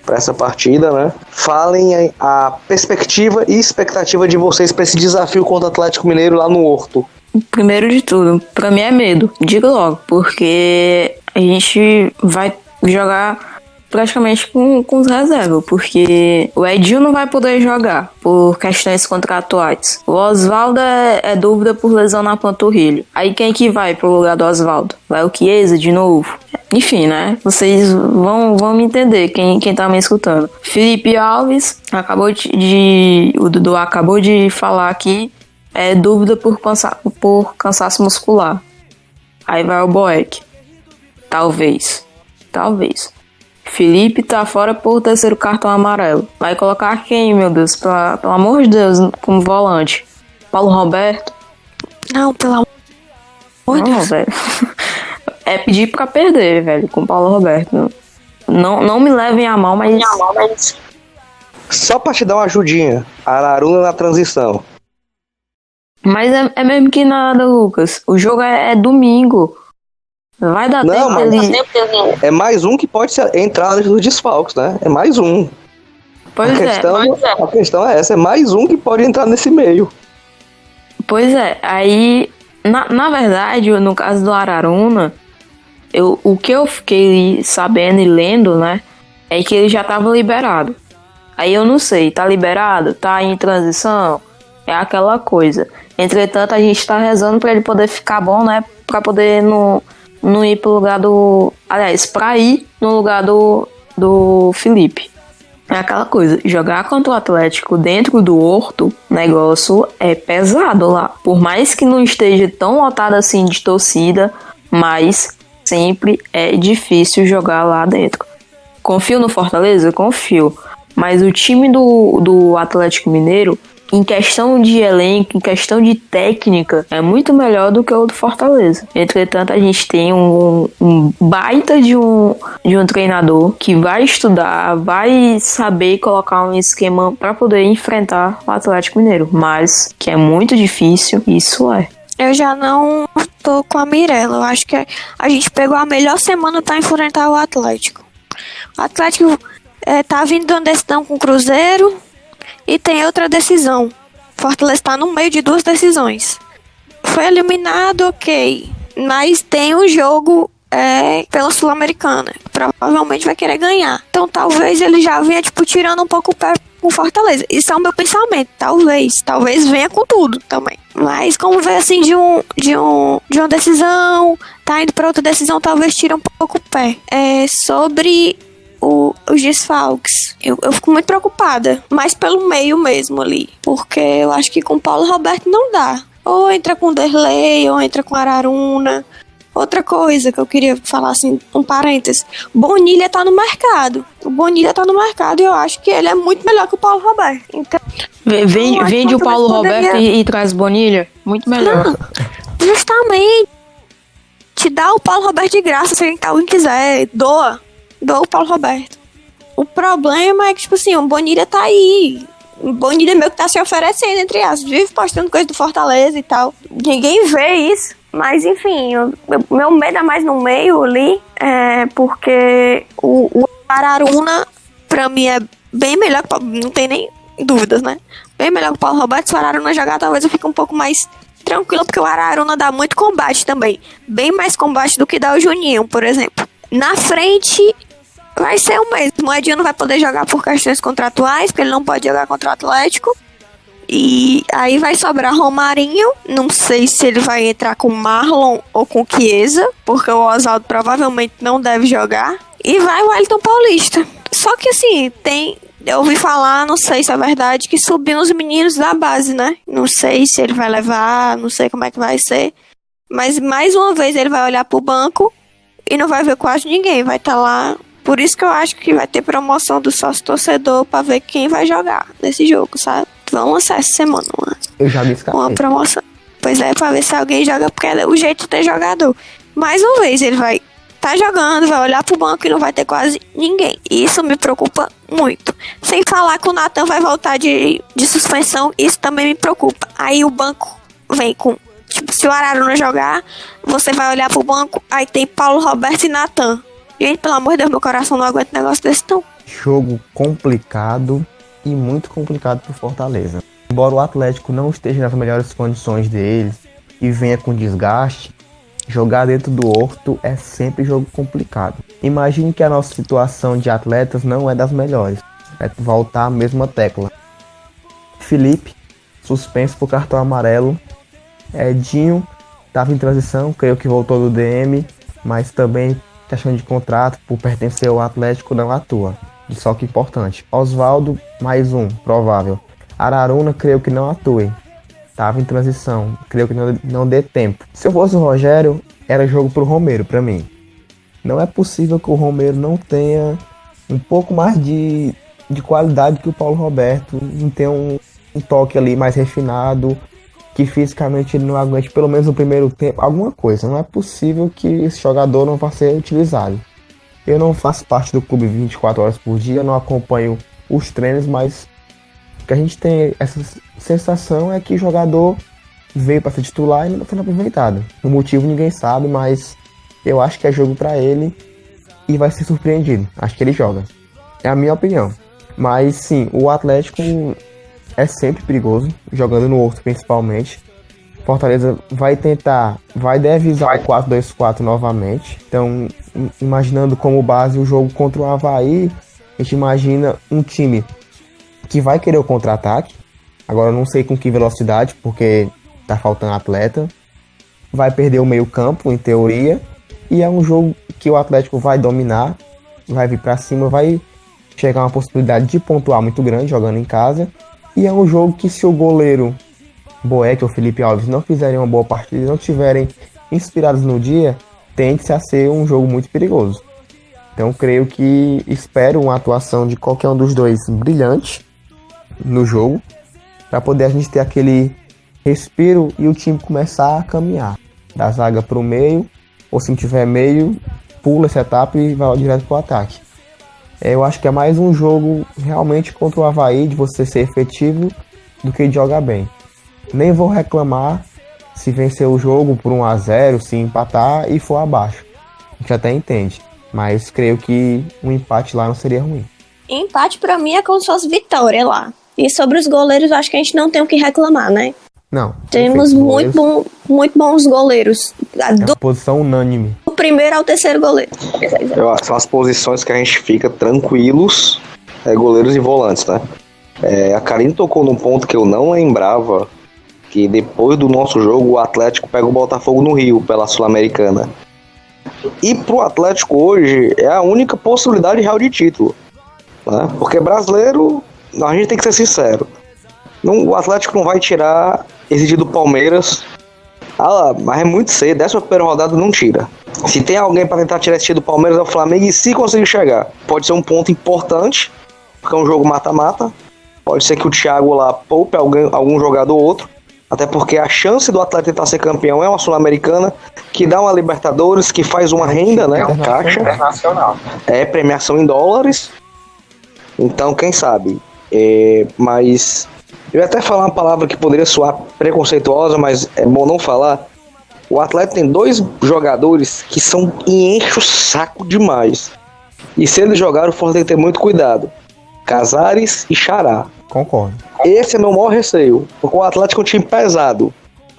para essa partida, né? Falem a perspectiva e expectativa de vocês para esse desafio contra o Atlético Mineiro lá no Horto. Primeiro de tudo, pra mim é medo, digo logo, porque a gente vai jogar praticamente com os reservas, porque o Edinho não vai poder jogar por questões contratuais. O Oswaldo é dúvida por lesão na panturrilha. Aí quem que vai pro lugar do Oswaldo? Vai o Chiesa de novo? Enfim, né? Vocês vão me entender, quem tá me escutando. Felipe Alves, o Dudu acabou de falar aqui, é dúvida por cansaço muscular. Aí vai o Boeck. Talvez. Felipe tá fora por terceiro cartão amarelo. Vai colocar quem, meu Deus? Pelo amor de Deus, como volante? Paulo Roberto? Não, pelo amor de Deus. Velho. É pedir pra perder, velho, com o Paulo Roberto. Não me levem a mal, mas... Só pra te dar uma ajudinha. Araruna na transição. Mas é mesmo que nada, Lucas. O jogo é domingo. Vai dar tempo dele... É mais um que pode entrar nos desfalques, né? É mais um. A questão é essa. É mais um que pode entrar nesse meio. Pois é. Aí, na verdade, no caso do Araruna... O que eu fiquei sabendo e lendo, né, é que ele já tava liberado. Aí eu não sei, tá liberado? Tá em transição? É aquela coisa. Entretanto, a gente tá rezando pra ele poder ficar bom, né, pra poder não ir pro lugar do... Aliás, pra ir no lugar do Felipe. É aquela coisa, jogar contra o Atlético dentro do Horto, o negócio é pesado lá. Por mais que não esteja tão lotado assim de torcida, mas... sempre é difícil jogar lá dentro. Confio no Fortaleza? Confio. Mas o time do Atlético Mineiro, em questão de elenco, em questão de técnica, é muito melhor do que o do Fortaleza. Entretanto, a gente tem um baita de um treinador que vai estudar, vai saber colocar um esquema para poder enfrentar o Atlético Mineiro. Mas que é muito difícil, isso é. Eu já não tô com a Mirella. Eu acho que a gente pegou a melhor semana pra enfrentar o Atlético. O Atlético tá vindo de uma decisão com o Cruzeiro e tem outra decisão. Fortaleza tá no meio de duas decisões. Foi eliminado, ok. Mas tem um jogo pela Sul-Americana. Provavelmente vai querer ganhar. Então talvez ele já venha tirando um pouco o pé com Fortaleza. Isso é o meu pensamento. Talvez venha com tudo também. Mas como veio assim de uma decisão, tá indo pra outra decisão, talvez tire um pouco o pé. Sobre os desfalques, eu fico muito preocupada, mais pelo meio mesmo ali, porque eu acho que com o Paulo Roberto não dá. Ou entra com o Derlei, ou entra com o Araruna. Outra coisa que eu queria falar, assim, um parênteses. Bonilha tá no mercado. O Bonilha tá no mercado e eu acho que ele é muito melhor que o Paulo Roberto. Então, vende o Paulo Roberto e traz Bonilha. Muito melhor. Não, justamente. Te dá o Paulo Roberto de graça, se alguém quiser. Doa o Paulo Roberto. O problema é que, tipo assim, o Bonilha tá aí. O Bonilha meio que tá se oferecendo, entre aspas. Vive postando coisa do Fortaleza e tal. Ninguém vê isso. Mas, enfim, meu medo é mais no meio ali, porque o Araruna, pra mim, é bem melhor, não tem nem dúvidas, né? Bem melhor que o Paulo Roberto. Se o Araruna jogar, talvez eu fique um pouco mais tranquilo, porque o Araruna dá muito combate também. Bem mais combate do que dá o Juninho, por exemplo. Na frente, vai ser o mesmo. O Edinho não vai poder jogar por questões contratuais, porque ele não pode jogar contra o Atlético. E aí vai sobrar Romarinho. Não sei se ele vai entrar com Marlon ou com Chiesa, porque o Oswaldo provavelmente não deve jogar. E vai o Wellington Paulista. Só que assim, tem Eu ouvi falar, não sei se é verdade, que subiu os meninos da base, né? Não sei se ele vai levar, não sei como é que vai ser. Mas mais uma vez ele vai olhar pro banco e não vai ver quase ninguém. Vai estar lá. Por isso que eu acho que vai ter promoção do sócio torcedor pra ver quem vai jogar nesse jogo, sabe? Vamos lançar essa semana Eu já me escapei. uma promoção. Pois é, pra ver se alguém joga, porque é o jeito de ter jogador. Mais uma vez ele vai tá jogando, vai olhar pro banco e não vai ter quase ninguém. E isso me preocupa muito. Sem falar que o Nathan vai voltar de suspensão, isso também me preocupa. Aí o banco vem com... Tipo, se o Araruna jogar, você vai olhar pro banco, aí tem Paulo Roberto e Nathan. Gente, pelo amor de Deus, meu coração não aguenta um negócio desse não. Jogo complicado e muito complicado pro Fortaleza. Embora o Atlético não esteja nas melhores condições deles e venha com desgaste, jogar dentro do Horto é sempre jogo complicado. Imagine que a nossa situação de atletas não é das melhores. É voltar à mesma tecla. Felipe, suspenso por cartão amarelo. Edinho, estava em transição, creio que voltou do DM, mas também questão de contrato, por pertencer ao Atlético, não atua. Só que importante. Osvaldo, mais um, provável. Araruna, creio que não atue. Tava em transição, creio que não dê tempo. Se eu fosse o Rogério, era jogo pro Romero, pra mim. Não é possível que o Romero não tenha um pouco mais de qualidade que o Paulo Roberto, não tenha um toque ali mais refinado, que fisicamente ele não aguente, pelo menos no primeiro tempo, alguma coisa. Não é possível que esse jogador não vá ser utilizado. Eu não faço parte do clube 24 horas por dia, não acompanho os treinos, mas o que a gente tem essa sensação é que o jogador veio para ser titular e não está sendo aproveitado. O motivo ninguém sabe, mas eu acho que é jogo para ele e vai ser surpreendido. Acho que ele joga. É a minha opinião. Mas sim, o Atlético é sempre perigoso, jogando no Horto principalmente. Fortaleza deve usar o 4-2-4 novamente. Então, imaginando como base o jogo contra o Avaí, a gente imagina um time que vai querer o contra-ataque. Agora eu não sei com que velocidade, porque tá faltando atleta. Vai perder o meio-campo, em teoria. E é um jogo que o Atlético vai dominar, vai vir pra cima, vai chegar uma possibilidade de pontuar muito grande jogando em casa. E é um jogo que, se o goleiro Boeck ou Felipe Alves não fizerem uma boa partida, não estiverem inspirados no dia, tende-se a ser um jogo muito perigoso. Então espero uma atuação de qualquer um dos dois brilhante no jogo, para poder a gente ter aquele respiro e o time começar a caminhar da zaga para o meio, ou se não tiver meio, pula essa etapa e vai direto para o ataque. Eu acho que é mais um jogo realmente contra o Avaí, de você ser efetivo do que de jogar bem. Nem vou reclamar se vencer o jogo por 1-0, se empatar e for abaixo. A gente até entende, mas creio que um empate lá não seria ruim. Empate pra mim é como se fosse vitória lá. E sobre os goleiros, eu acho que a gente não tem o que reclamar, né? Não. Temos muito bons goleiros. É uma posição unânime. Do primeiro ao terceiro goleiro. Eu acho que são as posições que a gente fica tranquilos, goleiros e volantes, né? A Karine tocou num ponto que eu não lembrava, que depois do nosso jogo o Atlético pega o Botafogo no Rio, pela Sul-Americana. E pro Atlético hoje é a única possibilidade real de título, né? Porque brasileiro, a gente tem que ser sincero, o Atlético não vai tirar esse do Palmeiras. Mas é muito cedo, 11ª rodada não tira. Se tem alguém para tentar tirar esse do Palmeiras é o Flamengo, e se conseguir chegar, pode ser um ponto importante, porque é um jogo mata-mata. Pode ser que o Thiago lá poupe algum jogador ou outro, até porque a chance do Atlético tentar ser campeão é uma Sul-Americana, que dá uma Libertadores, que faz uma renda, né? Caixa. Internacional. Premiação em dólares. Então, quem sabe? Mas eu ia até falar uma palavra que poderia soar preconceituosa, mas é bom não falar. O Atlético tem 2 jogadores que enchem o saco demais. E se eles jogarem, o Fortaleza tem que ter muito cuidado. Casares e Xará. Concordo. Esse é meu maior receio, porque o Atlético é um time pesado.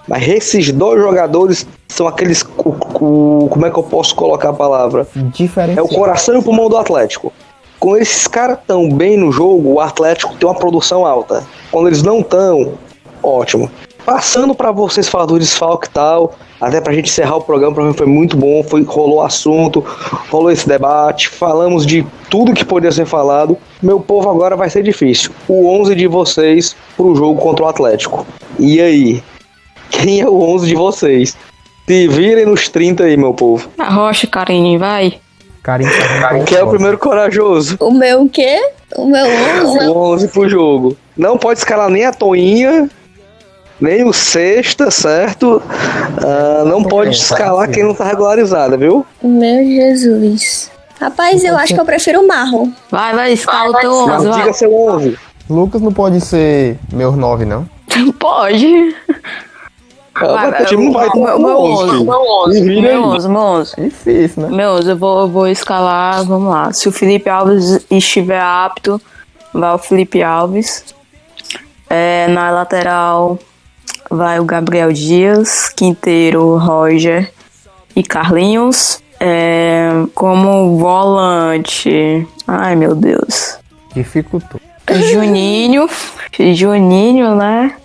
Mas esses 2 jogadores são aqueles... como é que eu posso colocar a palavra? Diferente. É o coração e o pulmão do Atlético. Quando esses caras estão bem no jogo, o Atlético tem uma produção alta. Quando eles não estão, ótimo. Passando pra vocês falar do desfalque e tal, até pra gente encerrar o programa foi muito bom, rolou assunto, rolou esse debate, falamos de tudo que podia ser falado. Meu povo, agora vai ser difícil. O 11 de vocês pro jogo contra o Atlético. E aí? Quem é o 11 de vocês? Se virem nos 30 aí, meu povo. Arrocha, Karine, vai. Karine, Quem é o primeiro corajoso? O meu o quê? O meu 11? O 11 pro jogo. Não pode escalar nem a Toinha, nem o Sexta, certo? Não pode escalar quem não tá regularizada, viu? Meu Jesus. Rapaz, eu acho que eu prefiro o Marlon. Vai, escala o teu 11, Não, vai. diga seu 11. Lucas não pode ser meus 9, não? Pode. Mas o time não vai ter meu 11. Me vira aí. Meu 11. É difícil, né? Meu 11, eu vou escalar, vamos lá. Se o Felipe Alves estiver apto, vai o Felipe Alves. Na lateral vai o Gabriel Dias, Quinteiro, Roger e Carlinhos. Como volante, ai meu Deus, Dificultou. Juninho, né?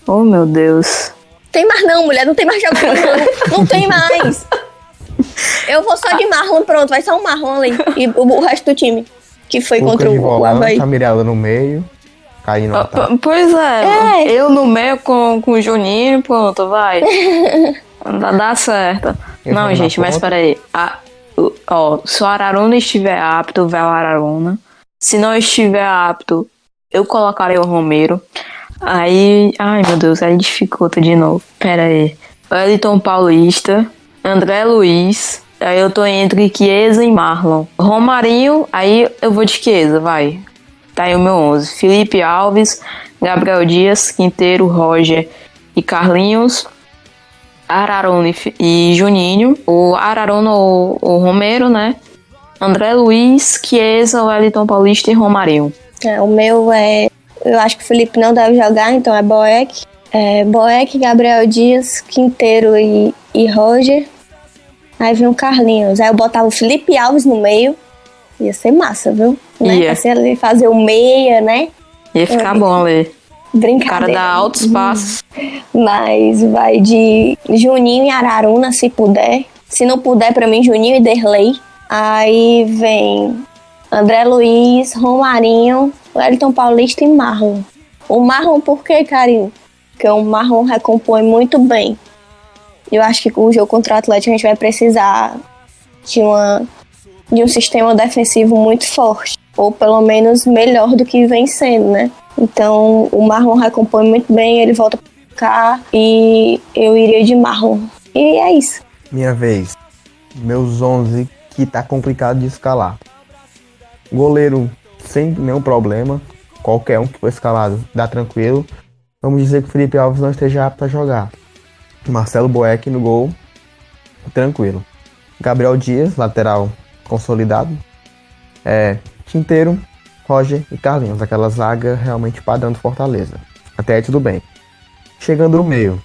Oh meu Deus. Tem mais não, mulher, não tem mais jogador não. Não tem mais. Eu vou só de Marlon, pronto, vai só um Marlon ali. E o resto do time, que foi Lucas contra de o volante, Avaí. a Mirella no meio, Caí no ataque. Pois é, eu no meio com o Juninho, pronto, vai. Dá certo. Eu Não, vou na gente, mas ponta. peraí. Se o Araruna estiver apto, vai o Araruna. Se não estiver apto, eu colocarei o Romero. Aí, ai meu Deus, aí dificulta de novo. Pera aí. Wellington Paulista, André Luiz. Aí eu tô entre Chiesa e Marlon. Romarinho, aí eu vou de Chiesa, vai. Tá aí o meu 11. Felipe Alves, Gabriel Dias, Quinteiro, Roger e Carlinhos. Araruna e Juninho. O Araruna ou o Romero, né? André Luiz, Chiesa, Wellington Paulista e Romarinho. O meu eu acho que o Felipe não deve jogar, então é Boeck. Boeck, Gabriel Dias, Quinteiro e Roger. Aí vem o Carlinhos. Aí eu botava o Felipe Alves no meio. Ia ser massa, viu? Né? Ia. Ia ser ali fazer o meia, né? Ia ficar bom ali. O cara Brincadeira. dá altos passos. Mas vai de Juninho e Araruna, se puder. Se não puder, pra mim, Juninho e Derlei. Aí vem André Luiz, Romarinho, Wellington Paulista e Marlon. O Marlon por quê, Karine? Porque o Marlon recompõe muito bem. Eu acho que o jogo contra o Atlético a gente vai precisar de um sistema defensivo muito forte. Ou pelo menos melhor do que vem sendo, né? Então o Marlon recompõe muito bem, ele volta pra cá e eu iria de Marlon. E é isso. Minha vez. Meus 11 que tá complicado de escalar. Goleiro sem nenhum problema. Qualquer um que for escalado dá tranquilo. Vamos dizer que o Felipe Alves não esteja apto a jogar. Marcelo Boeck no gol. Tranquilo. Gabriel Dias, lateral consolidado. Quinteiro, Roger e Carlinhos. Aquela zaga realmente padrão do Fortaleza. Até aí tudo bem. Chegando no meio.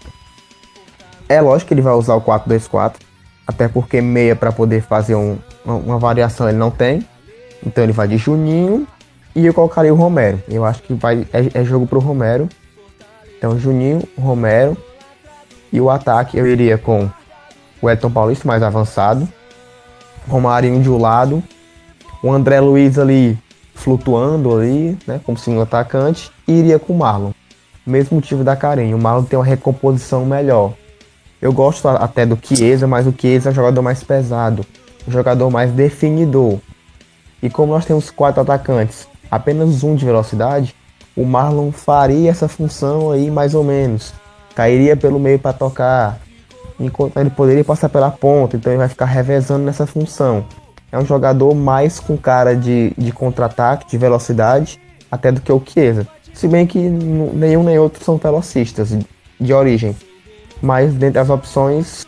É lógico que ele vai usar o 4-2-4. Até porque meia para poder fazer uma variação ele não tem. Então ele vai de Juninho. E eu colocaria o Romero. Eu acho que é jogo pro Romero. Então Juninho, Romero. E o ataque eu iria com o Wellington Paulista mais avançado. Romarinho de um lado. O André Luiz ali flutuando ali, né, como segundo atacante. E iria com o Marlon. Mesmo motivo da Karine. O Marlon tem uma recomposição melhor. Eu gosto até do Chiesa, mas o Chiesa é um jogador mais pesado. Um jogador mais definidor. E como nós temos 4 atacantes, apenas um de velocidade, o Marlon faria essa função aí mais ou menos. Cairia pelo meio para tocar, enquanto ele poderia passar pela ponta, então ele vai ficar revezando nessa função. É um jogador mais com cara de contra-ataque, de velocidade, até do que o Chiesa. Se bem que nenhum nem outro são velocistas de origem. Mas dentre as opções,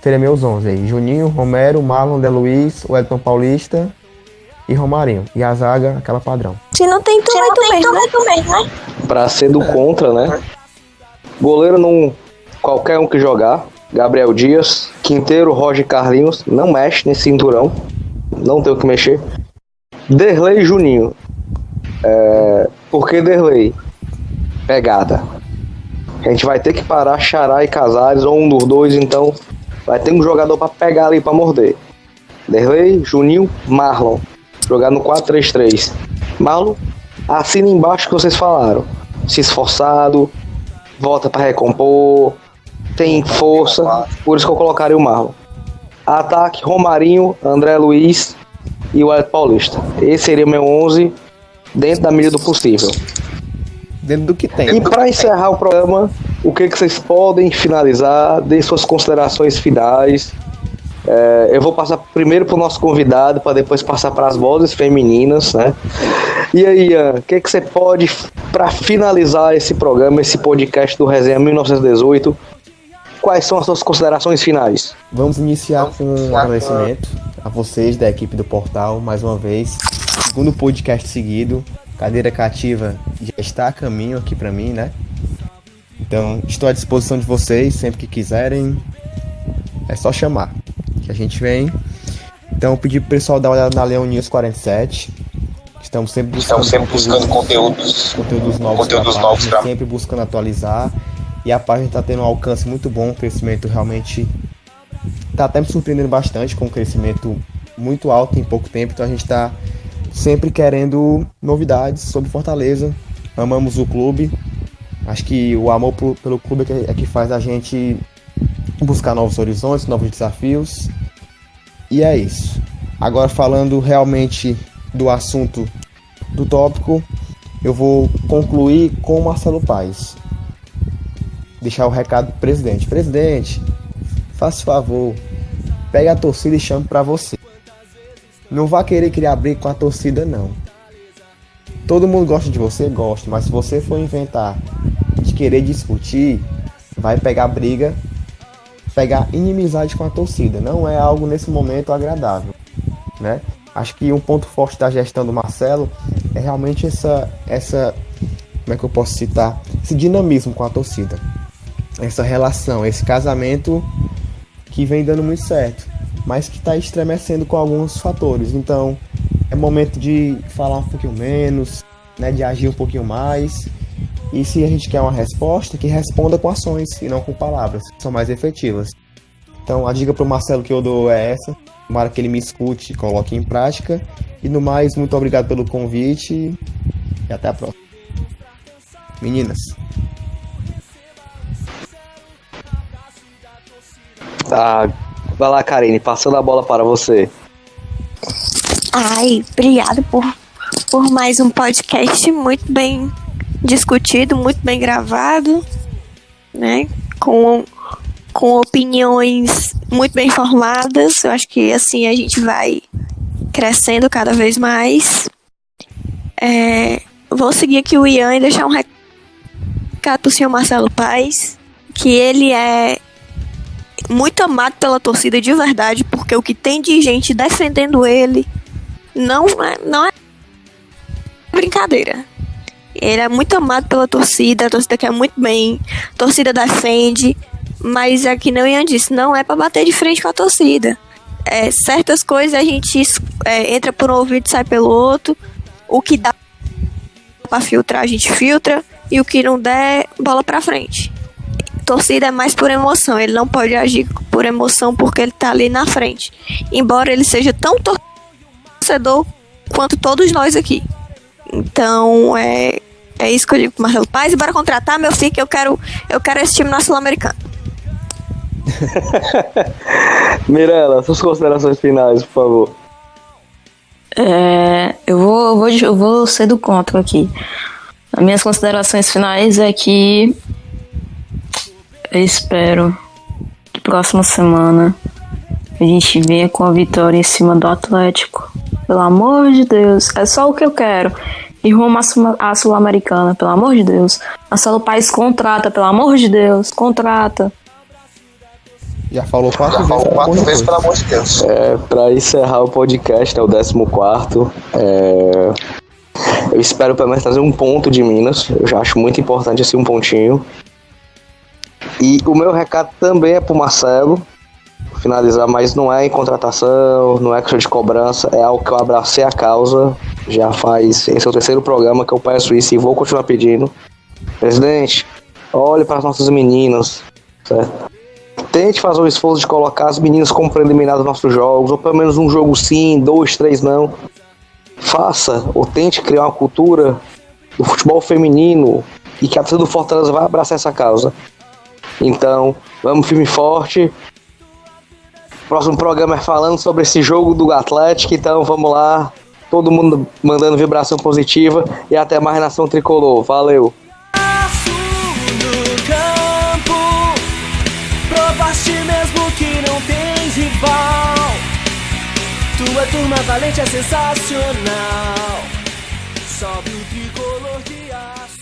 seria meus 11 aí. Juninho, Romero, Marlon, De Luiz, Wellington Paulista e Romarinho. E a zaga, aquela padrão. Se não tem tu, vai tu mesmo, né? Pra ser do contra, né? Goleiro não... Qualquer um que jogar. Gabriel Dias, Quinteiro, Roger e Carlinhos. Não mexe nesse cinturão. Não tem o que mexer. Derlei e Juninho. Por que Derlei? Pegada. A gente vai ter que parar Xará e Casares, ou um dos dois, então vai ter um jogador pra pegar ali, pra morder. Derlei, Juninho, Marlon. Jogar no 4-3-3. Marlon, assina embaixo que vocês falaram. Se esforçado, volta pra recompor, tem força, por isso que eu colocaria o Marlon. Ataque, Romarinho, André Luiz e o Wellington Paulista. Esse seria o meu 11 dentro da medida do possível. Dentro do que tem. E para encerrar o programa, o que vocês podem finalizar? Deem suas considerações finais. Eu vou passar primeiro para o nosso convidado, para depois passar para as vozes femininas, né? E aí, Ian, o que você pode, para finalizar esse programa, esse podcast do Resenha 1918, quais são as suas considerações finais? Vamos iniciar com um agradecimento a vocês da equipe do Portal, mais uma vez. Segundo podcast seguido, Cadeira Cativa já está a caminho aqui para mim, né? Então, estou à disposição de vocês, sempre que quiserem, é só chamar, que a gente vem. Então, pedir pro pessoal dar uma olhada na Leão News 47. Estamos sempre buscando conteúdos novos, sempre buscando atualizar. E a página está tendo um alcance muito bom, um crescimento realmente está até me surpreendendo bastante, com um crescimento muito alto em pouco tempo. Então a gente está sempre querendo novidades sobre Fortaleza. Amamos o clube. Acho que o amor pelo clube é que faz a gente buscar novos horizontes, novos desafios. E é isso. Agora, falando realmente do assunto do tópico, eu vou concluir com o Marcelo Paes. Deixar o recado pro presidente. Presidente, faça favor, pegue a torcida e chame pra você. Não vá querer criar briga com a torcida, não. Todo mundo gosta de você? Gosta. Mas se você for inventar de querer discutir, vai pegar briga, pegar inimizade com a torcida. Não é algo nesse momento agradável, né? Acho que um ponto forte da gestão do Marcelo é realmente essa como é que eu posso citar? Esse dinamismo com a torcida. Essa relação, esse casamento que vem dando muito certo, mas que está estremecendo com alguns fatores. Então, é momento de falar um pouquinho menos, né, de agir um pouquinho mais. E se a gente quer uma resposta, que responda com ações e não com palavras, que são mais efetivas. Então, a dica para o Marcelo que eu dou é essa. Tomara que ele me escute e coloque em prática. E no mais, muito obrigado pelo convite e até a próxima. Meninas. Vai lá, Karine, passando a bola para você. Ai, obrigada por mais um podcast muito bem discutido, muito bem gravado, né? Com opiniões muito bem formadas. Eu acho que assim a gente vai crescendo cada vez mais. Vou seguir aqui o Ian e deixar um recado pro senhor Marcelo Paes, que ele é muito amado pela torcida de verdade, porque o que tem de gente defendendo ele não é brincadeira. Ele é muito amado pela torcida, a torcida quer muito bem, a torcida defende, mas é que nem o Ian disse, não é pra bater de frente com a torcida. Certas coisas a gente entra por um ouvido e sai pelo outro, o que dá pra filtrar a gente filtra, e o que não der, bola pra frente. Torcida é mais por emoção, ele não pode agir por emoção porque ele tá ali na frente, embora ele seja tão torcedor quanto todos nós aqui. Então é isso que eu digo pro Marcelo Paes, e bora contratar meu filho, que eu quero esse time na Sul-Americana. Mirella, suas considerações finais, por favor. Eu vou ser do contra aqui. As minhas considerações finais é que eu espero que próxima semana a gente venha com a vitória em cima do Atlético. Pelo amor de Deus, é só o que eu quero. E rumo à Sul-Americana, pelo amor de Deus. Marcelo Paes contrata, pelo amor de Deus, contrata. Já falou quatro vezes, pelo amor de Deus. Para encerrar o podcast, é o 14º. Eu espero pelo menos trazer um ponto de Minas. Eu já acho muito importante assim um pontinho. E o meu recado também é pro Marcelo. Finalizar, mas não é em contratação, não é questão de cobrança, é algo que eu abracei a causa. Já faz, esse é o 3º programa que eu peço isso e vou continuar pedindo. Presidente, olhe para as nossas meninas, certo? Tente fazer o esforço de colocar as meninas como preliminar dos nossos jogos, ou pelo menos um jogo sim, 2, 3 não. Faça ou tente criar uma cultura do futebol feminino e que a torcida do Fortaleza vai abraçar essa causa. Então, vamos firme e forte. Próximo programa é falando sobre esse jogo do Atlético, então vamos lá. Todo mundo mandando vibração positiva e até mais, nação tricolor. Valeu! Provaste mesmo que não tens rival. Tua turma valente é sensacional. Sobe o tricolor de aço.